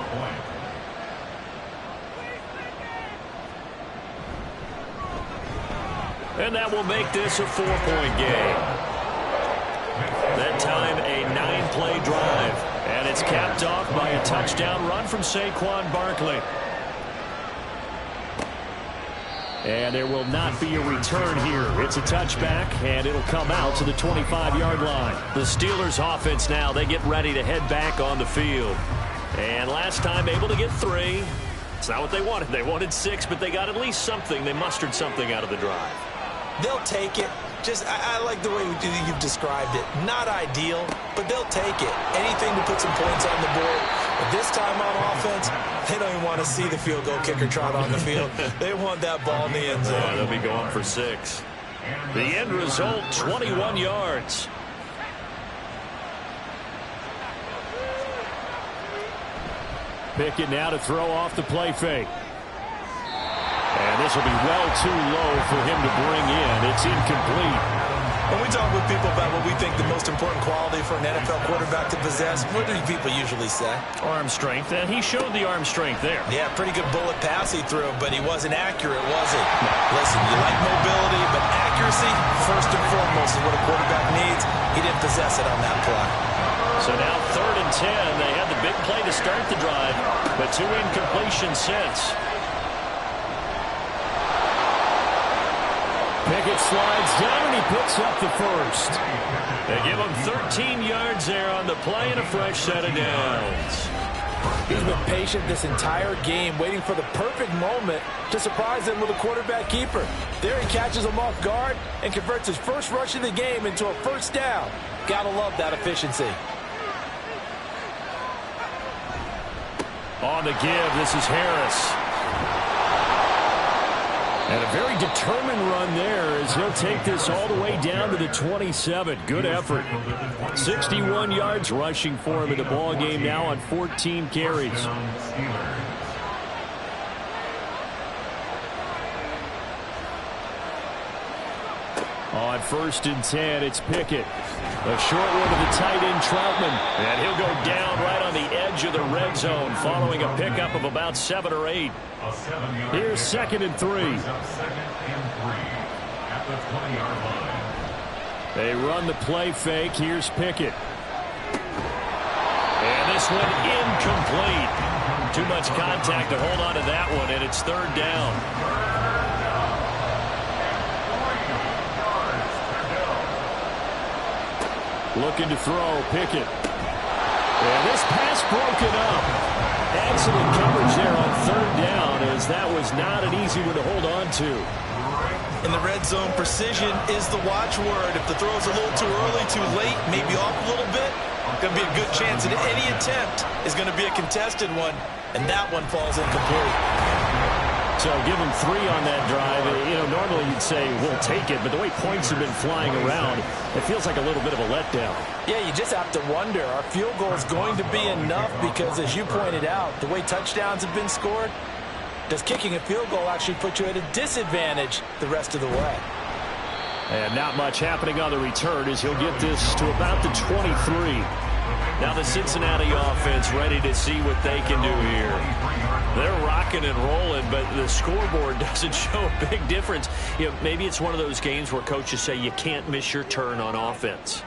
And that will make this a 4-point game. That time a 9-play drive. And it's capped off by a touchdown run from Saquon Barkley. And there will not be a return here. It's a touchback, and it'll come out to the 25-yard line. The Steelers offense now, they get ready to head back on the field. And last time able to get 3. It's not what they wanted. They wanted 6, but they got at least something. They mustered something out of the drive. They'll take it. I like the way you've described it. Not ideal, but they'll take it. Anything to put some points on the board. But this time on offense, they don't even want to see the field goal kicker trot on the field. They want that ball in the end zone. Yeah, they'll be going for 6. The end result, 21 yards. Pickett now to throw off the play fake. And this will be well too low for him to bring in. It's incomplete. When we talk with people about what we think the most important quality for an NFL quarterback to possess, what do people usually say? Arm strength, and he showed the arm strength there. Yeah, pretty good bullet pass he threw, but he wasn't accurate, was he? Listen, you like mobility, but accuracy, first and foremost, is what a quarterback needs. He didn't possess it on that play. So now 3rd and 10. They had the big play to start the drive, but 2 incompletions since. Pickett slides down, and he picks up the first. They give him 13 yards there on the play and a fresh set of downs. He's been patient this entire game, waiting for the perfect moment to surprise them with a quarterback keeper. There he catches him off guard and converts his first rush of the game into a first down. Gotta love that efficiency. On the give, this is Harris. And a very determined run there as he'll take this all the way down to the 27. Good effort. 61 yards rushing for him in the ball game now on 14 carries. On 1st and 10, it's Pickett. A short one to the tight end, Troutman. And he'll go down right on the edge of the red zone following a pickup of about 7 or 8. Here's 2nd and 3. At the 20-yard line. They run the play fake. Here's Pickett. And this this one incomplete. Too much contact to hold on to that one, and it's third down. Looking to throw, Pickett. And this pass broken up. Excellent coverage there on third down, as that was not an easy one to hold on to. In the red zone, precision is the watchword. If the throw's a little too early, too late, maybe off a little bit, going to be a good chance that any attempt is going to be a contested one, and that one falls incomplete. So give him 3 on that drive. You know, normally you'd say, we'll take it, but the way points have been flying around, it feels like a little bit of a letdown. Yeah, you just have to wonder, are field goals going to be enough? Because as you pointed out, the way touchdowns have been scored, does kicking a field goal actually put you at a disadvantage the rest of the way? And not much happening on the return as he'll get this to about the 23. Now the Cincinnati offense ready to see what they can do here. They're rocking and rolling, but the scoreboard doesn't show a big difference. You know, maybe it's one of those games where coaches say you can't miss your turn on offense.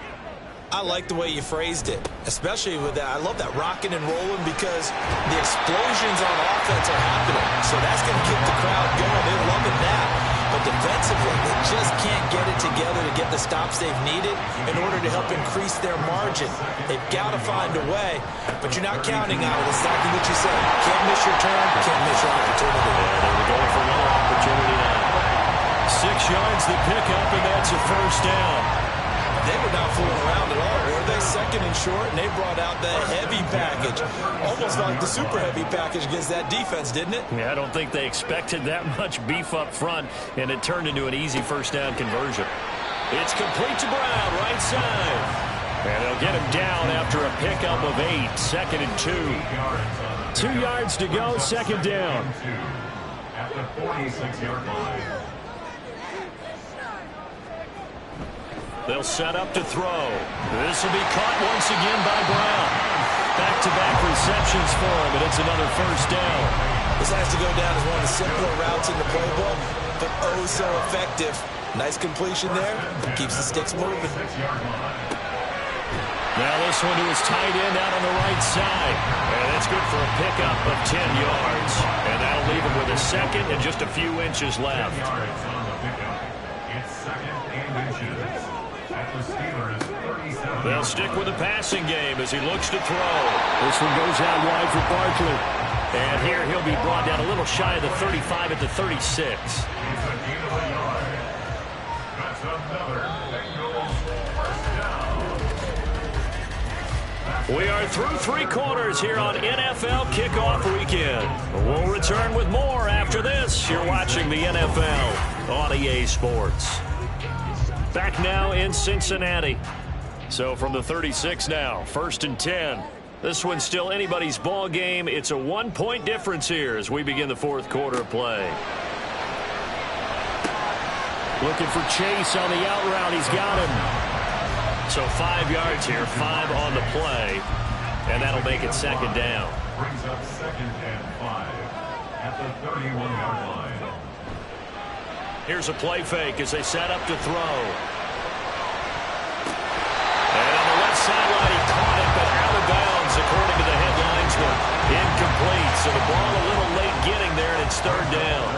I like the way you phrased it, especially with that. I love that rocking and rolling because the explosions on offense are happening. So that's going to get the crowd going. They're loving that. But defensively, they just can't get it together to get the stops they've needed in order to help increase their margin. They've got to find a way, but you're not counting on it. Exactly what you said. Can't miss your turn, can't miss your opportunity. Yeah, they were going for another opportunity now. 6 yards the pickup, and that's a first down. They were not fooling around at all, were they? Second and short, and they brought out the heavy package. Almost like the super heavy package against that defense, didn't it? Yeah, I don't think they expected that much beef up front, and it turned into an easy first down conversion. It's complete to Brown, right side. And they'll get him down after a pickup of 8, second and 2. 2 yards to go, second down. At the 46-yard line. They'll set up to throw. This will be caught once again by Brown. Back-to-back receptions for him, and it's another first down. This has to go down as one of the simpler routes in the playbook, but oh so effective. Nice completion there. Keeps the sticks moving. Now this one to his tight end out on the right side. And that's good for a pickup of 10 yards. And that'll leave him with a second and just a few inches left. It's second and inches. They'll stick with the passing game as he looks to throw. This one goes out wide for Barkley. And here he'll be brought down a little shy of the 35 at the 36. We are through 3 quarters here on NFL Kickoff Weekend. We'll return with more after this. You're watching the NFL on EA Sports. Back now in Cincinnati. So from the 36 now, 1st and 10. This one's still anybody's ball game. It's a 1-point difference here as we begin the 4th quarter of play. Looking for Chase on the out route. He's got him. So 5 yards here, 5 on the play. And that'll make it second down. Brings up second and 5 at the 31-yard line. Here's a play fake as they set up to throw. And on the left sideline, he caught it, but out of bounds, according to the head linesman. Incomplete, so the ball a little late getting there, and it's third down.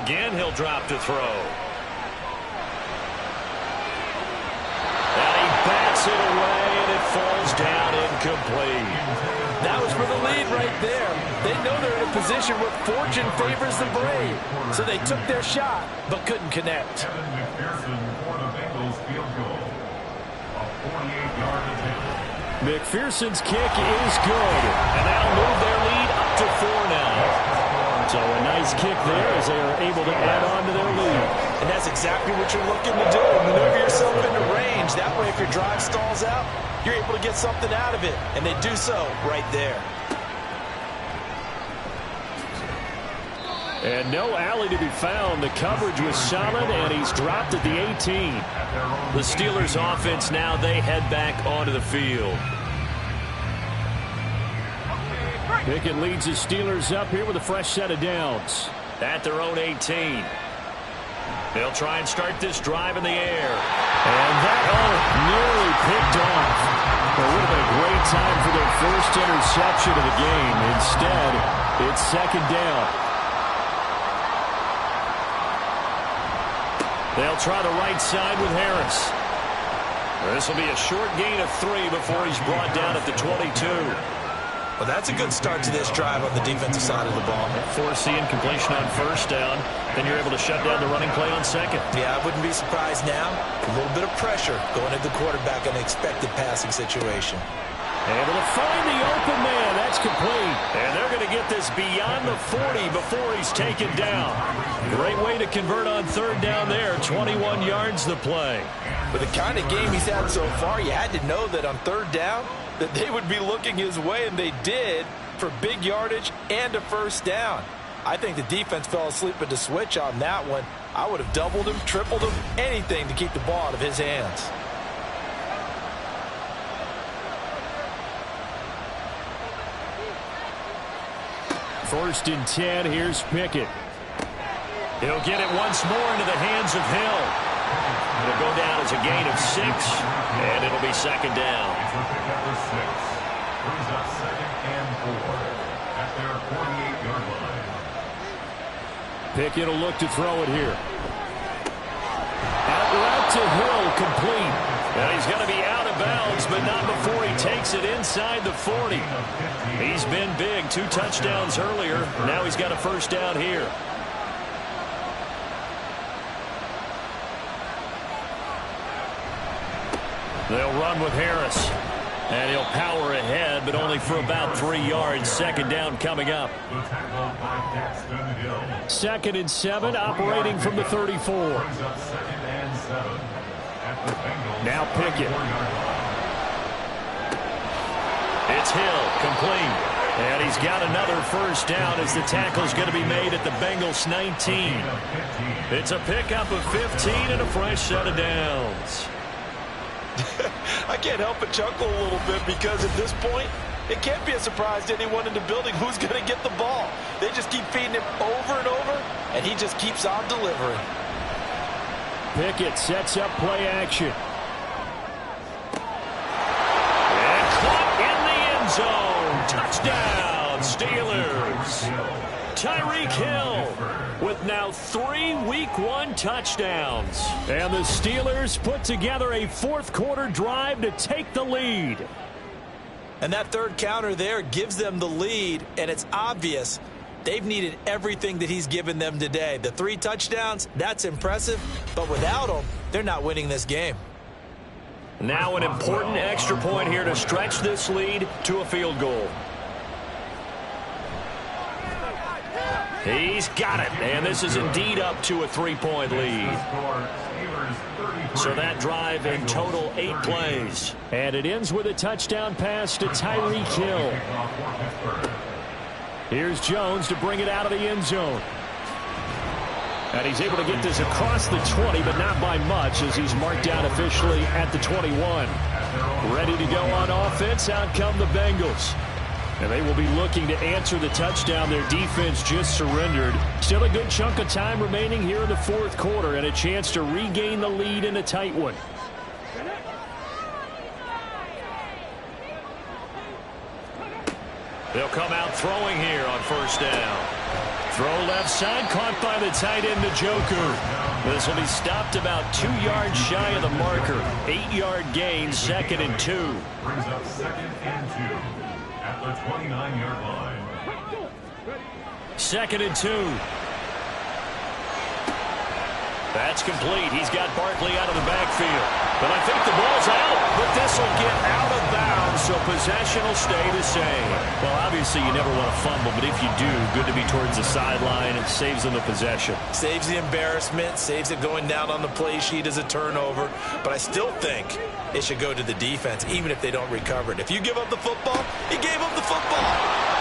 Again, he'll drop to throw. And he bats it away, and it falls down incomplete. That was for the lead right there. They know they're in a position where fortune favors the brave. So they took their shot, but couldn't connect. McPherson for the Bengals field goal. A 48-yard attempt. McPherson's kick is good. And that'll move their lead up to 4 now. So a nice kick there as they are able to add on to their lead. And that's exactly what you're looking to do. Maneuver yourself into range. That way, if your drive stalls out, you're able to get something out of it. And they do so right there. And no alley to be found. The coverage was solid, and he's dropped at the 18. The Steelers offense now, they head back onto the field. Pickett leads the Steelers up here with a fresh set of downs at their own 18. They'll try and start this drive in the air. And that nearly picked off. be time for their first interception of the game. Instead, it's second down. They'll try the right side with Harris. This will be a short gain of 3 before he's brought down at the 22. Well, that's a good start to this drive on the defensive side of the ball. Forcing completion on first down. Then you're able to shut down the running play on second. Yeah, I wouldn't be surprised now. A little bit of pressure going at the quarterback in an expected passing situation. Able to find the open man. That's complete. And they're going to get this beyond the 40 before he's taken down. Great way to convert on third down there. 21 yards the play. With the kind of game he's had so far, you had to know that on third down that they would be looking his way, and they did, for big yardage and a first down. I think the defense fell asleep at the switch on that one. I would have doubled him, tripled him, anything to keep the ball out of his hands. First and 10, here's Pickett. He'll get it once more into the hands of Hill. It'll go down as a gain of 6, and it'll be second down. Brings up second and 4 at their 48-yard line. Pickett will look to throw it here. Out route to Hill, complete. Now he's going to be out of bounds, but not before he takes it inside the 40. He's been big. 2 touchdowns earlier. Now he's got a first down here. They'll run with Harris. And he'll power ahead, but only for about 3 yards. Second down coming up. Second and 7, operating from the 34. Now Pickett. It's Hill, complete. And he's got another first down as the tackle's going to be made at the Bengals 19. It's a pickup of 15 and a fresh set of downs. I can't help but chuckle a little bit because at this point, it can't be a surprise to anyone in the building who's going to get the ball. They just keep feeding him over and over, and he just keeps on delivering. Pickett sets up play action. And caught in the end zone. Touchdown, Steelers. Tyreek Hill with now 3 Week 1 touchdowns. And the Steelers put together a fourth-quarter drive to take the lead. And that third counter there gives them the lead, and it's obvious they've needed everything that he's given them today. The 3 touchdowns, that's impressive, but without him, they're not winning this game. Now an important extra point here to stretch this lead to a field goal. He's got it, and this is indeed up to a 3-point lead. So that drive in total 8 plays. And it ends with a touchdown pass to Tyreek Hill. Here's Jones to bring it out of the end zone. And he's able to get this across the 20, but not by much as he's marked down officially at the 21. Ready to go on offense, out come the Bengals. And they will be looking to answer the touchdown their defense just surrendered. Still a good chunk of time remaining here in the fourth quarter and a chance to regain the lead in a tight one. They'll come out throwing here on first down. Throw left side, caught by the tight end, Njoku. This will be stopped about 2 yards shy of the marker. 8-yard gain, second and 2. Brings up second and 2. At the 29-yard line. Second and 2. That's complete. He's got Barkley out of the backfield. But I think the ball's out. But this will get out of bounds, so possession will stay the same. Well, obviously you never want to fumble, but if you do, good to be towards the sideline. It saves them the possession. Saves the embarrassment, saves it going down on the play sheet as a turnover. But I still think it should go to the defense, even if they don't recover it. If you give up the football, you gave up the football.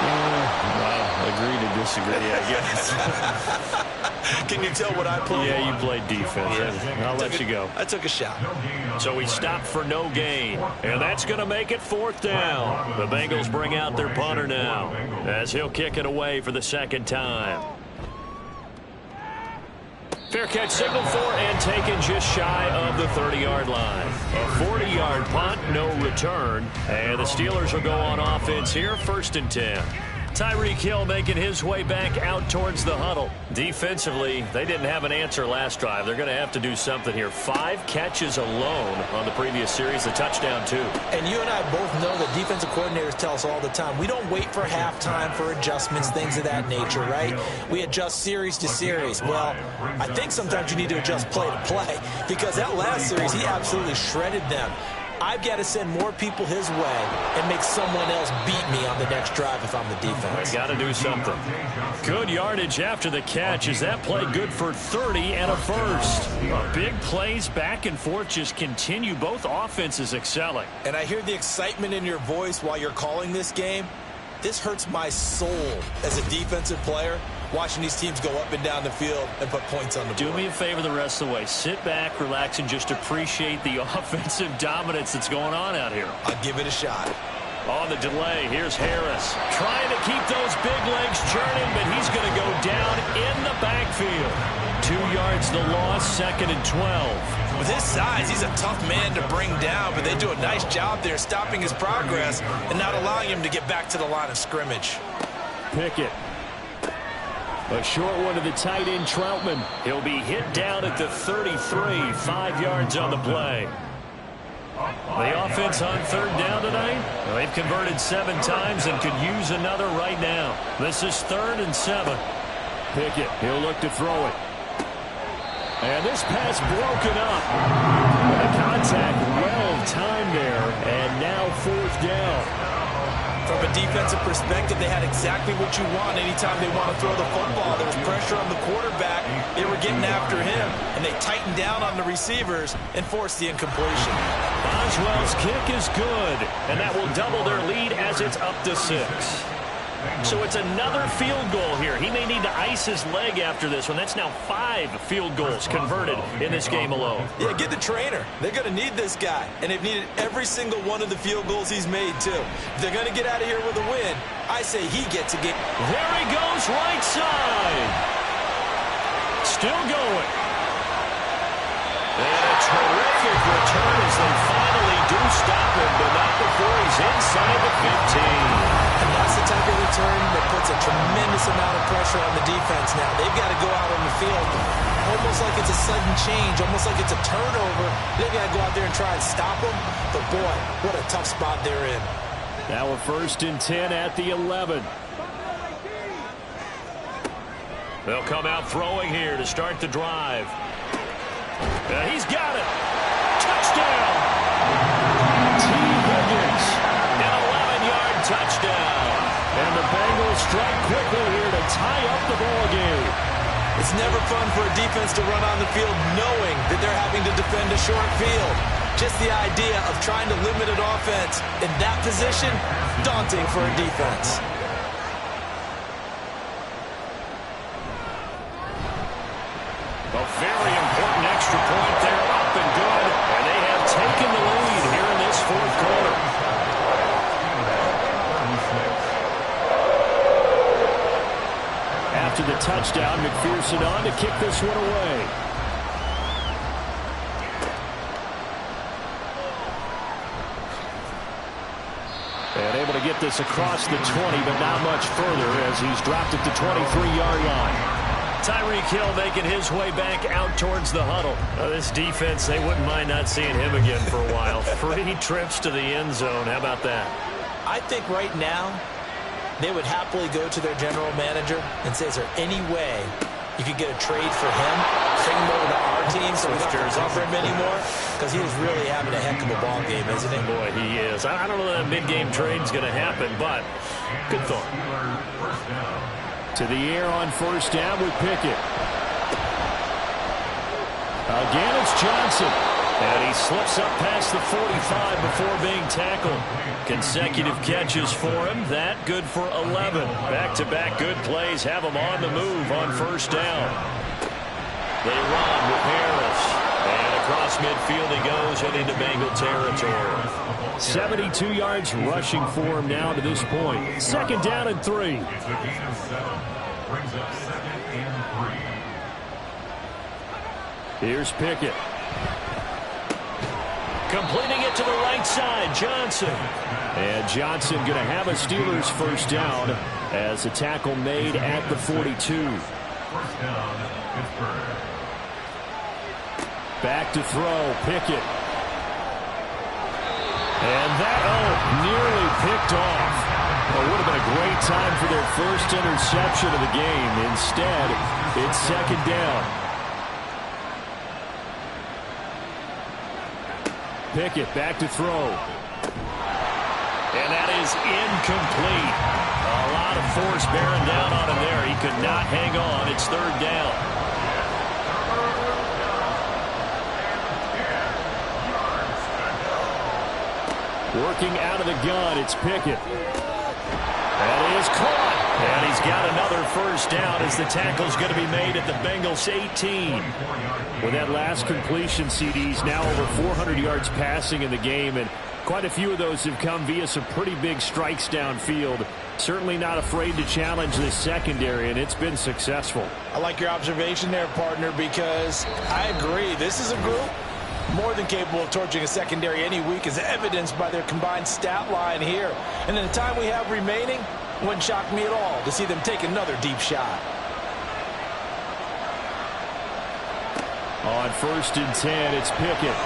Well, agree to disagree, I guess. Can you tell what I played? Yeah, you played defense. Yeah. I'll let you go. I took a shot. So he stopped for no gain. And that's going to make it fourth down. The Bengals bring out their punter now as he'll kick it away for the second time. Fair catch signaled for and taken just shy of the 30-yard line. A 40-yard punt, no return. And the Steelers will go on offense here, 1st and 10. Tyreek Hill making his way back out towards the huddle. Defensively, they didn't have an answer last drive. They're going to have to do something here. 5 catches alone on the previous series, a touchdown too. And you and I both know that defensive coordinators tell us all the time, we don't wait for halftime for adjustments, things of that nature, right? We adjust series to series. Well, I think sometimes you need to adjust play to play, because that last series, he absolutely shredded them. I've got to send more people his way and make someone else beat me on the next drive if I'm the defense. Got to do something. Good yardage after the catch. Is that play good for 30 and a first? Big plays back and forth just continue. Both offenses excelling. And I hear the excitement in your voice while you're calling this game. This hurts my soul as a defensive player, watching these teams go up and down the field and put points on the board. Do me a favor the rest of the way. Sit back, relax, and just appreciate the offensive dominance that's going on out here. I'll give it a shot. On the delay, here's Harris. Trying to keep those big legs churning, but he's going to go down in the backfield. 2 yards the loss, 2nd and 12. With his size, he's a tough man to bring down, but they do a nice job there stopping his progress and not allowing him to get back to the line of scrimmage. Pickett. A short one to the tight end, Troutman. He'll be hit down at the 33, 5 yards on the play. The offense on 3rd down tonight, well, they've converted 7 times and could use another right now. This is 3rd and 7. Pickett, he'll look to throw it. And this pass broken up. The contact well timed there, and now 4th down. From a defensive perspective, they had exactly what you want anytime they want to throw the football. There was pressure on the quarterback. They were getting after him, and they tightened down on the receivers and forced the incompletion. Boswell's kick is good, and that will double their lead as it's up to 6. So it's another field goal here. He may need to ice his leg after this one. That's now 5 field goals converted in this game alone. Yeah, get the trainer. They're going to need this guy, and they've needed every single one of the field goals he's made, too. If they're going to get out of here with a win, I say he gets a game. There he goes, right side. Still going. And a terrific return as they finally do stop him, but not before he's inside the 15. And that's the type of return that puts a tremendous amount of pressure on the defense now. They've got to go out on the field almost like it's a sudden change, almost like it's a turnover. They've got to go out there and try and stop them. But, boy, what a tough spot they're in. Now a 1st and 10 at the 11. They'll come out throwing here to start the drive. He's got it. Touchdown. T. Higgins. An 11-yard touchdown. And the Bengals strike quickly here to tie up the ball game. It's never fun for a defense to run on the field knowing that they're having to defend a short field. Just the idea of trying to limit an offense in that position, daunting for a defense. A very important extra point there, up and good. And they have taken the lead here in this 4th quarter. After the touchdown, McPherson on to kick this one away. And able to get this across the 20, but not much further as he's dropped at the 23-yard line. Tyreek Hill making his way back out towards the huddle. This defense, they wouldn't mind not seeing him again for a while. 3 trips to the end zone. How about that? I think right now they would happily go to their general manager and say, is there any way you could get a trade for him, bring him over to our team so we don't have to cover him anymore? Because he is really having a heck of a ball game, isn't he? Boy, he is. I don't know that mid-game trade's going to happen, but good thought. To the air on 1st down with Pickett. Again, it's Johnson. And he slips up past the 45 before being tackled. Consecutive catches for him. That good for 11. Back-to-back good plays have him on the move on 1st down. They run with Harris. And across midfield he goes and into Bengal territory. 72 yards rushing for him now to this point. 2nd down and 3. Here's Pickett. Completing it to the right side, Johnson. And Johnson going to have a Steelers first down as a tackle made at the 42. First down, Pittsburgh. Back to throw, Pickett. And that, nearly picked off. It would have been a great time for their first interception of the game. Instead, it's second down. Pickett back to throw. And that is incomplete. A lot of force bearing down on him there. He could not hang on. It's third down. Working out of the gun, it's Pickett. That is caught. And he's got another first down as the tackle's going to be made at the Bengals 18. With that last completion, CD's now over 400 yards passing in the game, and quite a few of those have come via some pretty big strikes downfield. Certainly not afraid to challenge this secondary, and it's been successful. I like your observation there, partner, because I agree. This is a group more than capable of torching a secondary any week, as evidenced by their combined stat line here. And in the time we have remaining, wouldn't shock me at all to see them take another deep shot. On 1st and 10, it's Pickett.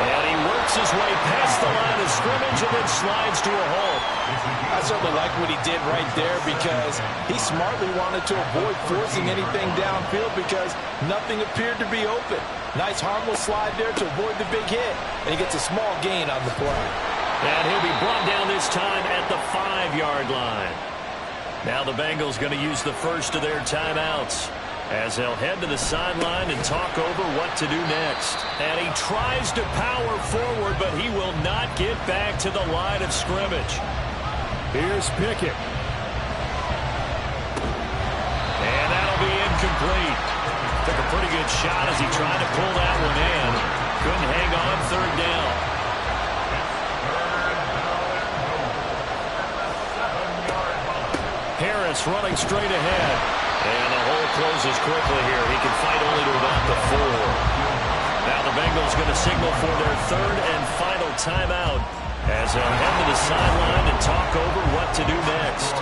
And he works his way past the line of scrimmage and then slides to a hole. I certainly like what he did right there, because he smartly wanted to avoid forcing anything downfield because nothing appeared to be open. Nice harmless slide there to avoid the big hit, and he gets a small gain on the play. And he'll be brought down this time at the 5-yard line. Now the Bengals going to use the first of their timeouts as they'll head to the sideline and talk over what to do next. And he tries to power forward, but he will not get back to the line of scrimmage. Here's Pickett. And that'll be incomplete. Took a pretty good shot as he tried to pull that one in. Couldn't hang on, third down. Harris running straight ahead. And the hole closes quickly here. He can fight only to about the 4. Now the Bengals going to signal for their third and final timeout as they'll head to the sideline and talk over what to do next.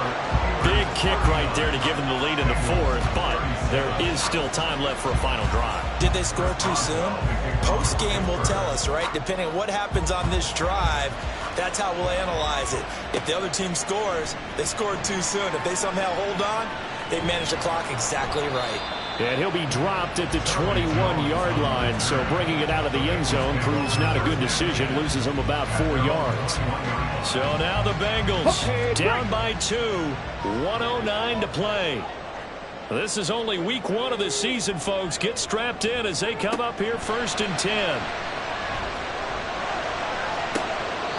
Big kick right there to give them the lead in the 4th, but there is still time left for a final drive. Did they score too soon? Post-game will tell us, right? Depending on what happens on this drive, that's how we'll analyze it. If the other team scores, they scored too soon. If they somehow hold on, they managed the clock exactly right. And he'll be dropped at the 21-yard line, so bringing it out of the end zone proves not a good decision, loses him about 4 yards. So now the Bengals down by 2, 1:09 to play. This is only week 1 of the season, folks. Get strapped in as they come up here 1st and 10.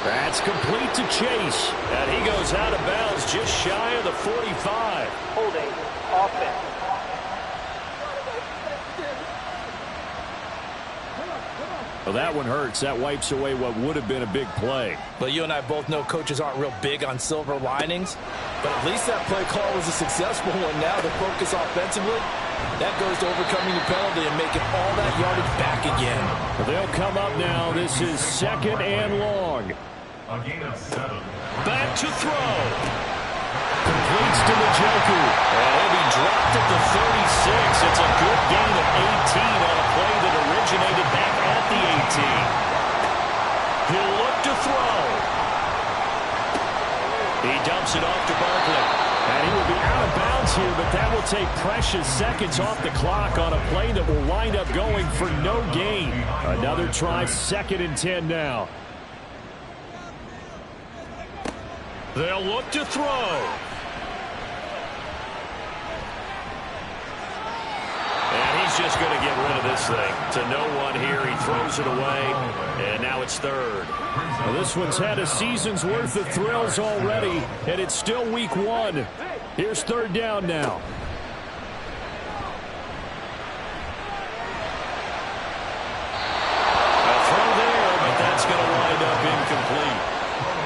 That's complete to Chase, and he goes out of bounds just shy of the 45. Holding offense. Well, that one hurts. That wipes away what would have been a big play. But you and I both know coaches aren't real big on silver linings. But at least that play call was a successful one. Now the focus offensively, that goes to overcoming the penalty and making all that yardage back again. They'll come up now. This is 2nd and long. A gain of 7. Back to throw. Completes to Njoku. And he'll be dropped at the 36. It's a good gain of 18 on a play that originated back at the 18. He'll look to throw. He dumps it off to Barkley. And he will be out of bounds here, but that will take precious seconds off the clock on a play that will wind up going for no gain. Another try, 2nd and 10 now. They'll look to throw. And he's just going to get rid of this thing. To no one here. He throws it away. And now it's 3rd. Well, this one's had a season's worth of thrills already. And it's still week 1. Here's 3rd down now. A throw there, but that's going to wind up incomplete.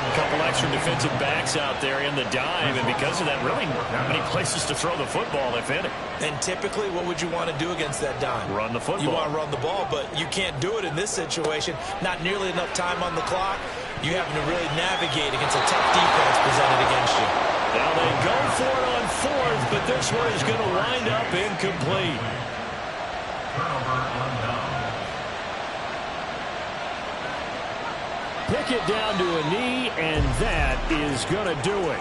A couple extra defensive backs out there in the dime, and because of that, really not many places to throw the football, if any. And typically, what would you want to do against that dime? Run the football. You want to run the ball, but you can't do it in this situation. Not nearly enough time on the clock. You having to really navigate against a tough defense presented against you. Now they go for it on fourth, but this one is going to wind up incomplete. Turnover on down. Pick it down to a knee, and that is going to do it.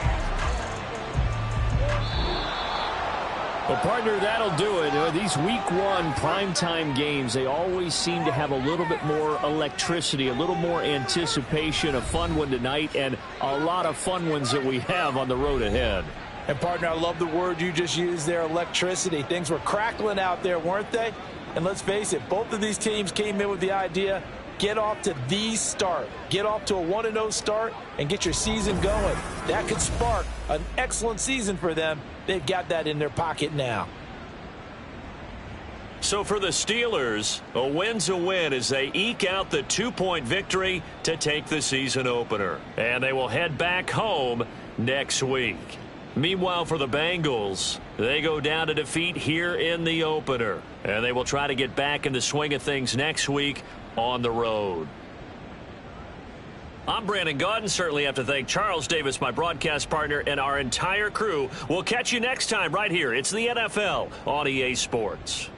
Well, partner, that'll do it. These Week 1 primetime games, they always seem to have a little bit more electricity, a little more anticipation. A fun one tonight, and a lot of fun ones that we have on the road ahead. And, partner, I love the word you just used there, electricity. Things were crackling out there, weren't they? And let's face it, both of these teams came in with the idea, get off to the start. Get off to a 1-0 start and get your season going. That could spark an excellent season for them. They've got that in their pocket now. So for the Steelers, a win's a win as they eke out the 2-point victory to take the season opener. And they will head back home next week. Meanwhile, for the Bengals, they go down to defeat here in the opener. And they will try to get back in the swing of things next week on the road. I'm Brandon Gaudin. Certainly have to thank Charles Davis, my broadcast partner, and our entire crew. We'll catch you next time right here. It's the NFL on EA Sports.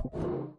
Ball.